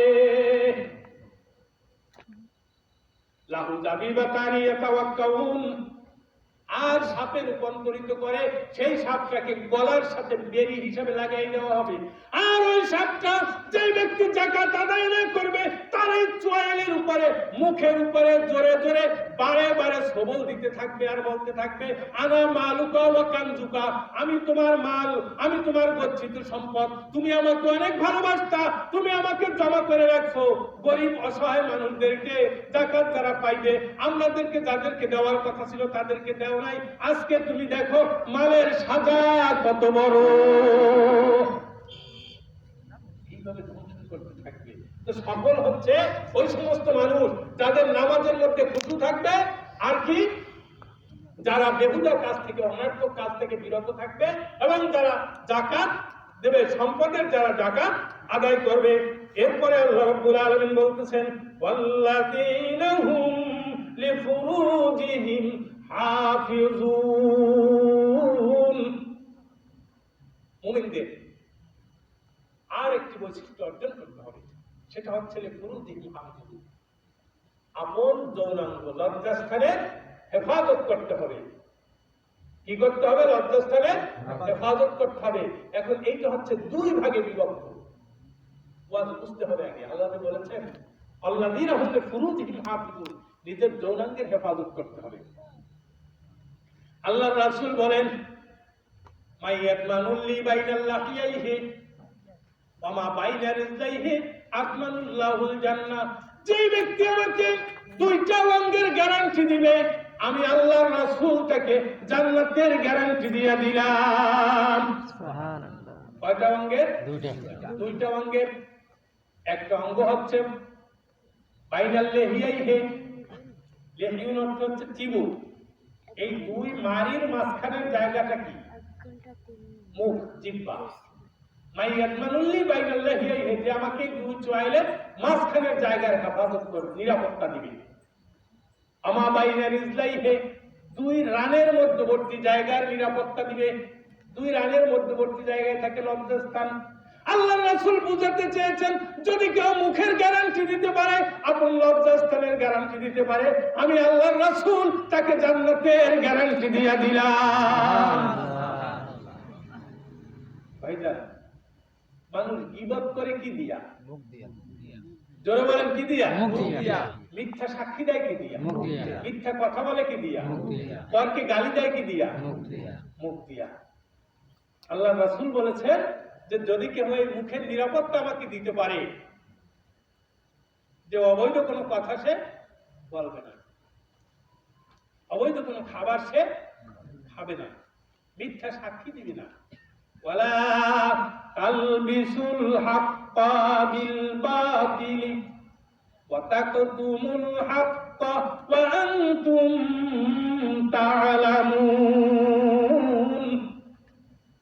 লাহু যাবিবাতানি ইয়াতাওয়াক্কাউন, আর সাপে রূপান্তরিত করে সেই সাপটাকে গলার সাথে বেরি হিসাবে লাগাই দেওয়া হবে। আর ওই সাপটা যে ব্যক্তি যাকাত আদায় না করবে, তার এই চোয়ালের উপরে, মুখের উপরে জোরে জোরে বারে বারে সবল দিতে থাকবে আর বলতে থাকবে, আনা মালুকা ওয়া কানজুকা, আমি তোমার মাল, আমি তোমার গচ্ছিত সম্পদ, তুমি আমাকে অনেক ভালোবাসতা, তুমি আমাকে জমা করে রাখছো। গরিব অসহায় মানুষদেরকে যাকাত যারা পাইবে, আমাদেরকে যাদেরকে দেওয়ার কথা ছিল তাদেরকে দেও নাই, আজকে তুমি দেখো মালের সাজা কত বড়। এইভাবে ধ্বংস করতে থাকবে। তো সফল হচ্ছে ওই সমস্ত মানুষ যাদের নামাজের মধ্যে খুশু থাকবে, আর কি, যারা বেহুদা কাজ থেকে, অনার্থক কাজ থেকে বিরত থাকবে, এবং যারা যাকাত দেবে, সম্পদের যারা যাকাত আদায় করবে। এরপরে আল্লাহ রাব্বুল আলামিন বলতেছেন, ওয়াল্লাযীনা হুম লিফুরুজিহিম হাফিজুন। মুমিনদের আর একটি বৈশিষ্ট্য অর্জন করতে হবে, সেটা হচ্ছে লিফুরুজিহিম হাফিজুন, আপন যৌনাঙ্গ লজ্জাস্থানের হেফাজত করতে হবে। কি করতে হবে? লজ্জাস্থানের হেফাজত করতে হবে। এখন এইটা হচ্ছে দুই ভাগে বিভক্ত, বুঝতে হবে আগে। আল্লাহ বলেছেন, আল্লাযীনা হুম লিফুরুজিহিম হাফিজুন, নিজের যৌনাঙ্গের হেফাজত করতে হবে। আল্লাহর রাসূল বলেন, মাইয়াতমানুল্লি বাইনাল লাহিয়াইহি ওয়া মা বাইনা রিজলাইহি আকমানুল্লাহুল জান্নাহ, যে ব্যক্তি আমাকে দুইটা অঙ্গের গ্যারান্টি দিবে, আমি আল্লাহর রাসূল তাকে জান্নাতের গ্যারান্টি দিয়ে দিলাম। সুবহানাল্লাহ। কয়টা অঙ্গের? দুইটা অঙ্গের। একটা অঙ্গ হচ্ছে বাইনাল লাহিয়াইহি, লাহিয়ুন অর্থ হচ্ছে চিবুক। এই দুই মারির মাঝখানের জায়গাটা কি? মুখ, জিহ্বা। মাইয়াতমানুল্লি বাইনাল লাহিয়াইহি, যে আমাকে দুই চোয়ালের মাঝখানের জায়গার হেফাজত করবে, নিরাপত্তা দিবে। আমা বাইনা রিজলাইহি, দুই রানের মধ্যবর্তী জায়গার নিরাপত্তা দিবে। দুই রানের মধ্যবর্তী জায়গায় থাকে লজ্জাস্থান। আল্লাহ রাসূল বুঝাতে চেয়েছেন, যদি কেউ মুখের গ্যারান্টি দিতে পারে, আপন লজ্জাস্থানের গ্যারান্টি দিতে পারে, আমি আল্লাহর রাসূল তাকে জান্নাতের গ্যারান্টি দিয়ে দিলাম। ভাইজান, মানুষ গীবত করে কি দিয়া? মুখ দিয়া। জোরে বলেন, কি দিয়া? মুখ দিয়া। মিথ্যা সাক্ষী দেয় কি দিয়া? মুখ দিয়া। মিথ্যা কথা বলে কি দিয়া? মুখ দিয়া। পরকে গালি দেয় কি দিয়া? মুখ দিয়া। মুখ দিয়া। আল্লাহ রাসূল বলেছেন যে যদি কেউ এই মুখের নিরাপত্তা আমাকে দিতে পারে, যে অবৈধ কোনো কথা সে বলবে না, অবৈধ কোনো খাবার সে খাবে না, মিথ্যা সাক্ষী দিবে না, ওয়ালা তালবিসুল হাক্কা বিল বাতিল ওয়া তাকতুমুল হাক্কা ওয়া আনতুম তা'লামুন।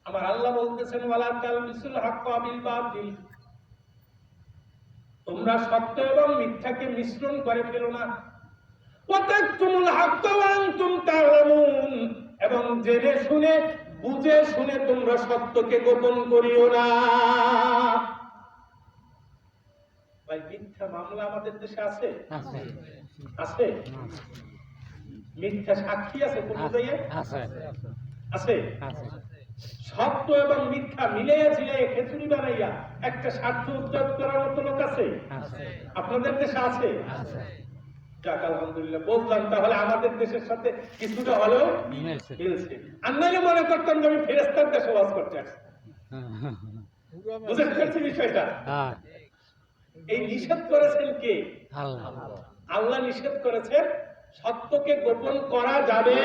আমার আল্লাহ বলতেছেন ওয়ালা তালবিসুল হাক্কা বিল বাতিল, তোমরা সত্য এবং মিথ্যাকে মিশ্রণ করে ফেলো না। ওয়া তাকতুমুল হাক্কা ওয়া আনতুম তা'লামুন, এবং জেনে শুনে বুঝে শুনে তোমরা সত্যকে গোপন করিও না। ভাই, মিথ্যা মামলা আমাদের দেশে আছে? আছে? মিথ্যা সাক্ষী আছে কোন জায়গায়? আছে। সত্য এবং মিথ্যা মিলাইয়া ঝিলাইয়া খিচুড়ি বানাইয়া একটা স্বার্থ উদ্যোগ করার মতো লোক আছে? আপনাদের দেশে আছে? যাক, আলহামদুলিল্লাহ, বুঝলাম তাহলে আমাদের দেশের সাথে কিছুটা হলেও মিলছে। আর নাইলে মনে করতাম যে আমি ফেরেশতার দেশে বাস করতে আসছি। বুঝতে পারছি বিষয়টা? এই নিষেধ করেছেন কে? আল্লাহ নিষেধ করেছেন সত্যকে গোপন করা যাবে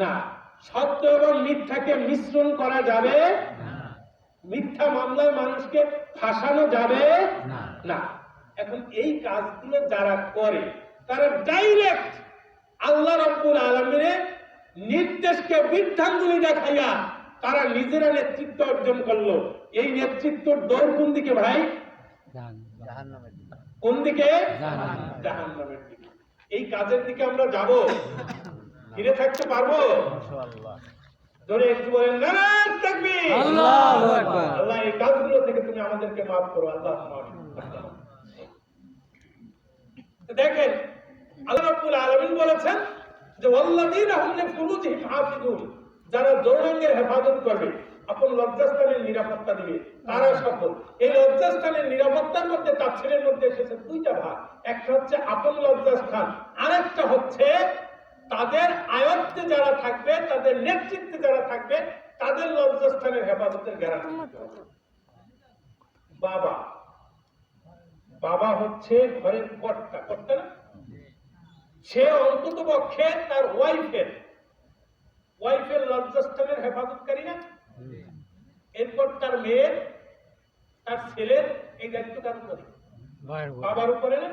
না, সত্য এবং মিথ্যাকে মিশ্রণ করা যাবে মিথ্যা মামলায় মানুষকে ফাঁসানো যাবে না। এখন এই কাজগুলো যারা করে তারা ডাইরেক্ট আল্লাহ রাব্বুল আলামিনের নির্দেশকে বৃদ্ধাঙ্গুলি দেখাইয়া তারা নিজেরা নেতৃত্ব অর্জন করলো। এই নেতৃত্বর দৌড় কোন দিকে ভাই? কোন দিকে? জাহান্নামের দিকে। এই কাজের দিকে আমরা যাব? ফিরে থাকতে পারবো? ধরে একটু বলেন নারায়ে তাকবীর, আল্লাহু আকবার। আল্লাহ এই কাজগুলো থেকে তুমি আমাদেরকে মাফ করো, আল্লাহ মাফ করো। দেখেন, আল্লাহ রাব্বুল আলামিন বলেছেন যে ওয়াল্লাযীনা হুম লিফুরুজিহিম হাফিজুন, যারা যৌনাঙ্গের হেফাজত করবে, আপন লজ্জাস্থানের নিরাপত্তা দিবে, তারা সফল। এই লজ্জাস্থানের নিরাপত্তার মধ্যে তাফসীরের মধ্যে এসেছে দুইটা ভাগ। একটা হচ্ছে আপন লজ্জাস্থান, আরেকটা হচ্ছে তাদের আয়ত্তে যারা থাকবে, তাদের নেতৃত্বে যারা থাকবে, তাদের লজ্জাস্থানের হেফাজতের গ্যারান্টি। বাবা বাবা হচ্ছে ঘরের কর্তা, কর্তা না? সে অন্তত পক্ষে তার ওয়াইফের লজ্জাস্থানের হেফাজতকারী না? এরপর তার মেয়ের, তার ছেলের এই দায়িত্ব কার উপরে? বাবার উপরে না?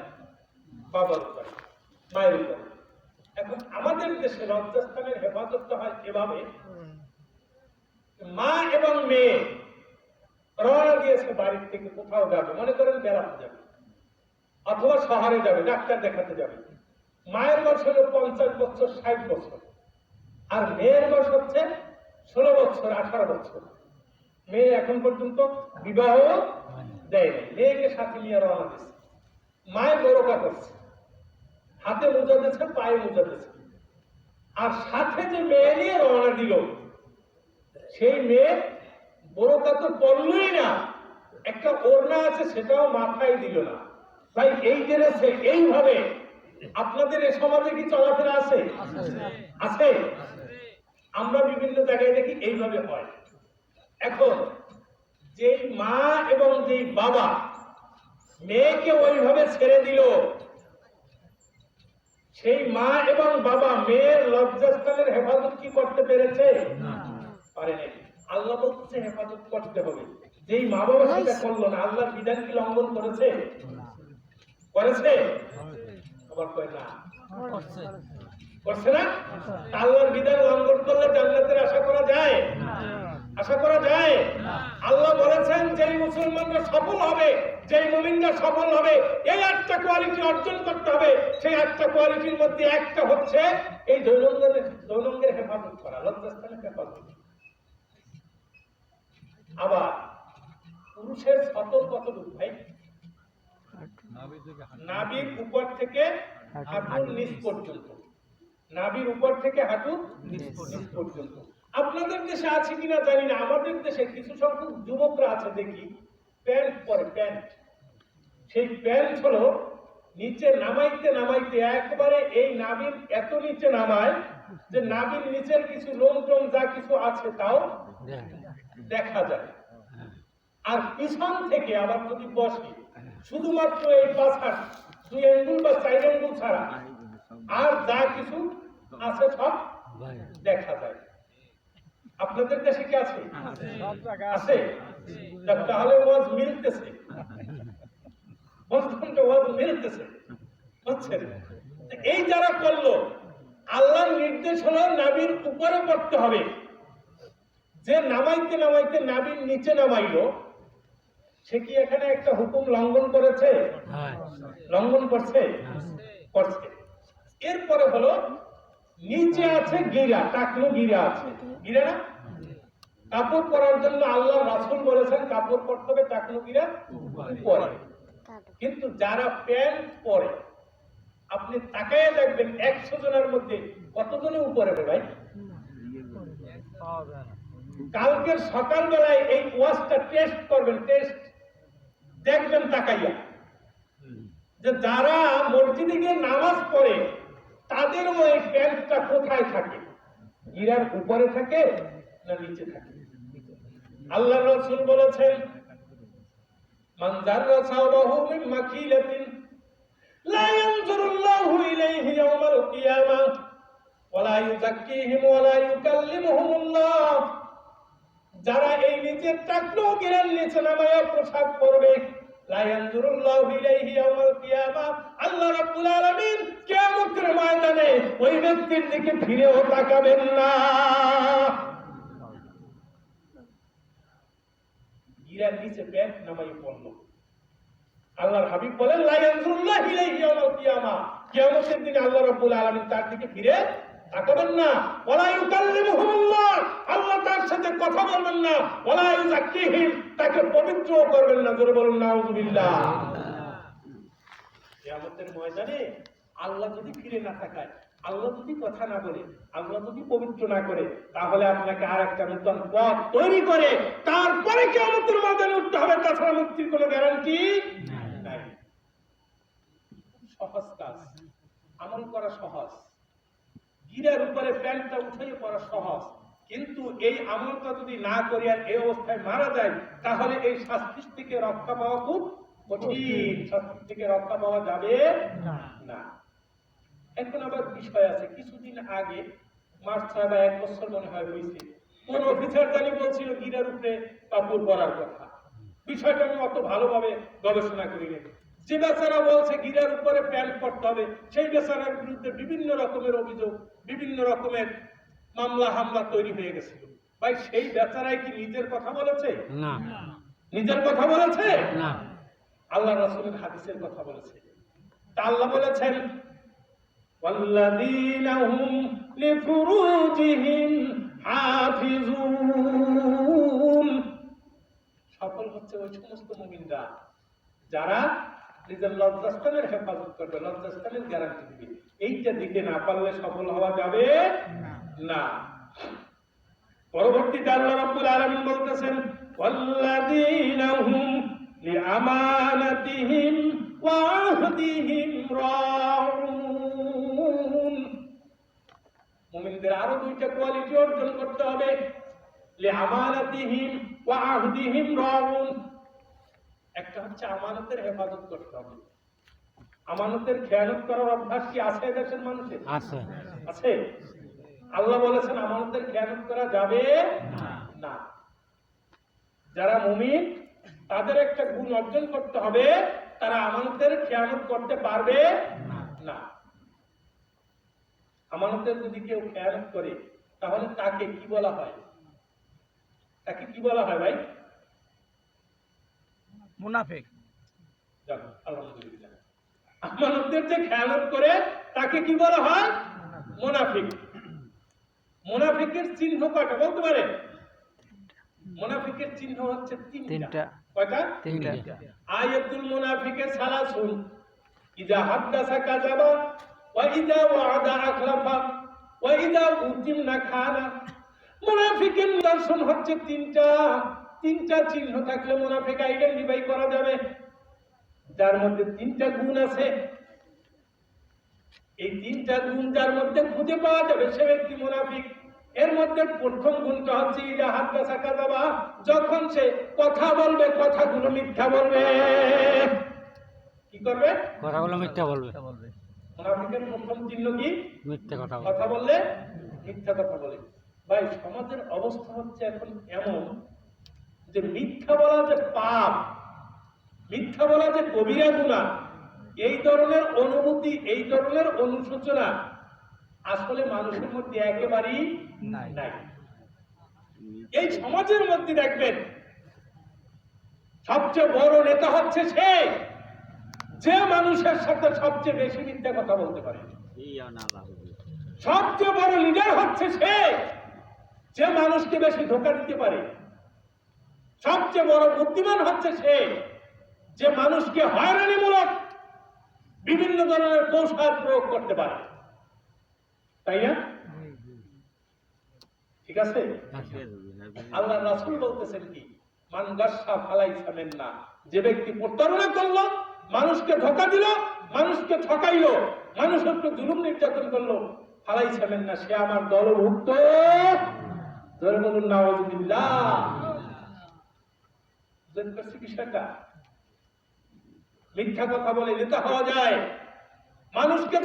বাবার উপরে, মায়ের উপরে। এখন আমাদের দেশে লজ্জাস্থানের হেফাজতটা হয় এভাবে, মা এবং মেয়ে রওনা দিয়েছে বাড়ির থেকে কোথাও যাবে, মনে করেন বেড়াতে যাবে অথবা শহরে যাবে, ডাক্তার দেখাতে যাবে। মায়ের বয়স হলো 50 বছর, 60 বছর, আর মেয়ের বয়স হচ্ছে 16 বছর, 18 বছর। মেয়ে এখন পর্যন্ত বিবাহ দেয়নি। মেয়েকে সাথে নিয়ে রওনা দিচ্ছে। মায়ের বড়কা করছে, হাতে মোজা দিয়েছে, পায়ে মোজা দিয়েছে, আর সাথে যে মেয়ে নিয়ে রওনা দিল সেই মেয়ে বড়কা তো পড়লই না, একটা ওড়না আছে সেটাও মাথায় দিল না। ভাই, এই জেনেছে এইভাবে আপনাদের এই সমাজে কি চলাফেরা আছে? আছে। আমরা বিভিন্ন জায়গায় দেখি এইভাবে হয়। এখন যেই মা এবং যেই বাবা মেয়েকে ওইভাবে ছেড়ে দিল, সেই মা এবং বাবা মেয়ের লজ্জাস্থানের হেফাজত কি করতে পেরেছে? পারেনি। আল্লাহ বলছে হেফাজত করতে হবে। যেই মা বাবা সেটা করলো না, আল্লাহর বিধান কি লঙ্ঘন করেছে? করেছে? আবার কয় না, করছে না? আল্লাহর বিধান লঙ্ঘন করলে জান্নাতের আশা করা যায়? আশা করা যায়? আল্লাহ বলেছেন যেই মুসলমানরা সফল হবে, যেই মুমিনরা সফল হবে, এই 8টা কোয়ালিটি অর্জন করতে হবে। সেই 8টা কোয়ালিটির মধ্যে একটা হচ্ছে এই যৌনাঙ্গের হেফাজত করা, লজ্জাস্থানের হেফাজত। আবার পুরুষের সতর কতটুকু ভাই? নাভির উপর থেকে হাঁটুর নিচ পর্যন্ত, নাভির উপর থেকে হাঁটুর নিচ পর্যন্ত। আপনাদের দেশে আছে কিনা জানি না, আমাদের দেশে কিছু সংখ্যক যুবকরা আছে দেখি প্যান্ট পরে, প্যান্ট। সেই প্যান্ট হলো নিচে নামাইতে নামাইতে একবারে এই নাভির এত নিচে নামায় যে নাভির নিচের কিছু লোম টোম যা কিছু আছে তাও দেখা যায়। আর পিছন থেকে আবার যদি বসে শুধুমাত্র এই পাশার 2 আঙ্গুল বা 4 আঙ্গুল ছাড়া আর যা কিছু আছে সব দেখা যায়। আপনাদের দেশে কি আছে? সব জায়গায় আছে। তাহলে ওয়াজ মিলতেছে, বলছেন যে ওয়াজ মিলতেছে, বুঝছেন? এই যারা করলো, আল্লাহর নির্দেশ হলো নাবির উপরে পড়তে হবে। যে নামাইতে নামাইতে নাবির নিচে নামাইলো, সে কি এখানে একটা হুকুম লঙ্ঘন করেছে? লঙ্ঘন করছে? করছে। এরপরে হলো নিচে আছে গিরা, টাকলু গিরা আছে, গিরা না? কাপড় পরার জন্য আল্লাহ রাসূল বলেছেন কাপড় পরতে হবে টাকলু গিরা উপরে। কিন্তু যারা প্যান্ট পরে, আপনি তাকায় দেখবেন 100 জনের মধ্যে কতজনে উপরে ভাই? কালকের সকালবেলায় এই ওয়াজটা টেস্ট করবেন, টেস্ট দেখবেন তাকাইয়া, যে যারা মসজিদে গিয়ে নামাজ পড়ে তাদের ওই প্যান্টটা কোথায় থাকে? গিরার উপরে থাকে না নিচে থাকে? আল্লাহ রাসূল বলেছেন মান যাররা সাওবাহু মিন মাকিলাতিন লা ইয়ানজুরুল্লাহু ইলাইহি ইয়াওমাল কিয়ামাহ ওয়া লা ইউযাক্কিহিম ওয়া লা ইউকাল্লিমুহুমুল্লাহ। যারা এই নিচের টাকলো গিরার নিচে নামায়া পোশাক পরবে, লা ইয়ানজুরুল্লাহু ইলাইহি ইয়াওমাল কিয়ামাহ, আল্লাহ রাব্বুল আলামিন কিয়ামতের ময়দানে ওই ব্যক্তির দিকে ফিরেও তাকাবেন না। গিরার নিচে প্যান্ট নামাই পড়লো, আল্লাহর হাবিব বলেন লা ইয়ানজুরুল্লাহু ইলাইহি ইয়াওমাল কিয়ামাহ, কিয়ামতের দিনে আল্লাহ রাব্বুল আলামিন তার দিকে ফিরে তাকাবেন না। ওয়ালা ইউকাল্লিমুহুমুল্লাহ, আল্লাহ তার সাথে কথা বলবেন না। ওয়ালা ইউযাক্কিহিম, তাকে পবিত্র করবেন না। জোরে বলুন নাউযুবিল্লাহ। কিয়ামতের ময়দানে আল্লাহ যদি ফিরে না তাকায়, আল্লাহ যদি কথা না বলে, আল্লাহ যদি পবিত্র না করে, তাহলে আপনাকে আর একটা নতুন পথ তৈরি করে তারপরে কিয়ামতের ময়দানে উঠতে হবে, তাছাড়া মুক্তির কোনো গ্যারান্টি নাই। সহজ কাজ, আমল করা সহজ, গিরার উপরে প্যান্টটা উঠিয়ে পড়া সহজ, কিন্তু এই আমলটা যদি না করি আর এই অবস্থায় মারা যায়, তাহলে এই শাস্তি থেকে রক্ষা পাওয়া খুব কঠিন। শাস্তি থেকে রক্ষা পাওয়া যাবে না। এখন আবার বিষয় আছে, কিছুদিন আগে মাস 6 বা 1 বছর মনে হয় হয়েছে, কোন অফিসার জানি বলছিল গিরার উপরে কাপড় পরার কথা। বিষয়টা আমি অত ভালোভাবে গবেষণা করিনি। যে বেচারা বলছে গিরার উপরে প্যান্ট পরতে হবে, সেই বেচারার বিরুদ্ধে বিভিন্ন রকমের অভিযোগ, বিভিন্ন রকমের মামলা হামলা তৈরি হয়ে গেছিল। ভাই সেই বেচারাই কি নিজের কথা বলেছে? না। নিজের কথা বলেছে না। আল্লাহ রাসূলের হাদিসের কথা বলেছে। তা আল্লাহ বলেছেন ওয়াল্লাযীনা হুম লিফুরুজিহিম হাফিজুন, সফল হচ্ছে ওই সমস্ত মুমিনরা যারা নিজের লজ্জাস্থানের হেফাজত করবে, লজ্জাস্থানের গ্যারান্টি দিবে। এইটা দিতে না পারলে সফল হওয়া যাবে না। পরবর্তীতে আল্লাহ রাব্বুল আলামিন বলতেছেন ওয়াল্লাযীনা হুম লিআমানাতিহিম ওয়া আহদিহিম রাউন। মুমিনদের আরো দুইটা কোয়ালিটি অর্জন করতে হবে। লিআমানাতিহিম ওয়া আহদিহিম রাউন, একটা হচ্ছে আমানতের হেফাজত করতে হবে। আমানতের খেয়ানত করার অভ্যাস কি আছে দেশের মানুষের? আছে। আছে। আল্লাহ বলেছেন আমানতের খেয়ানত করা যাবে না। যারা মুমিন তাদের একটা গুণ অর্জন করতে হবে, তারা আমানতের খেয়ানত করতে পারবে না। আমানতের যদি কেউ খেয়ানত করে, তাহলে তাকে কি বলা হয়? তাকে কি বলা হয় ভাই? মুনাফিক। যাক, আলহামদুলিল্লাহ। আমানতের যে খেয়ানত করে তাকে কি বলা হয়? মুনাফিক। মুনাফিকের চিহ্ন কয়টা বলতে পারে? মুনাফিকের চিহ্ন হচ্ছে তিনটা। কয়টা? তিনটা। আয়াতুল মুনাফিকে সালাসুন, ইযা হাদাসা কাযাবা ওয়া ইযা ওয়া'আদা আখলাফা ওয়া ইযা উতিমনা খানা। মুনাফিকের দর্শন হচ্ছে তিনটা। তিনটা চিহ্ন থাকলে মুনাফিক আইডেন্টিফাই করা যাবে। যার মধ্যে তিনটা গুণ আছে, এই তিনটা গুণ যার মধ্যে খুঁজে পাওয়া যাবে সে ব্যক্তি মুনাফিক। এর মধ্যে প্রথম গুণটা হচ্ছে ইযা হাদাসা কাযাবা, যখন সে কথা বলবে কথাগুলো মিথ্যা বলবে। কি করবে? কথাগুলো মিথ্যা বলবে। মুনাফিকের প্রথম চিহ্ন কি? মিথ্যা কথা বলবে। কথা বললে মিথ্যা কথা বলে। ভাই সমাজের অবস্থা হচ্ছে এখন এমন যে মিথ্যা বলা যে পাপ, মিথ্যা বলা যে কবিরা গুনাহ, এই ধরনের অনুভূতি, এই ধরনের অনুশোচনা আসলে মানুষের মধ্যে একেবারেই নাই। এই সমাজের মধ্যে দেখবেন সবচেয়ে বড় নেতা হচ্ছে সে যে মানুষের সাথে সবচেয়ে বেশি মিথ্যা কথা বলতে পারে। সবচেয়ে বড় লিডার হচ্ছে সে যে মানুষকে বেশি ধোঁকা দিতে পারে। সবচেয়ে বড় বুদ্ধিমান হচ্ছে সে যে মানুষকে হয়রানিমূলক বিভিন্ন ধরনের কৌশল প্রয়োগ করতে পারে, তাই না? ঠিক আছে। আল্লাহ রাসূল বলতেছেন কি, মান গাসসা ফালাইসা মিন্না, যে ব্যক্তি প্রতারণা করলো, মানুষকে ধোঁকা দিল, মানুষকে ঠকাইলো, মানুষের উপর জুলুম নির্যাতন করলো, ফালাইসা মিন্না, সে আমার দলভুক্ত। জোরে বলুন নাউযুবিল্লাহ। বুঝতে পারছি বিষয়টা? মিথ্যা কথা বলে নেতা হওয়া যায়, মানুষকে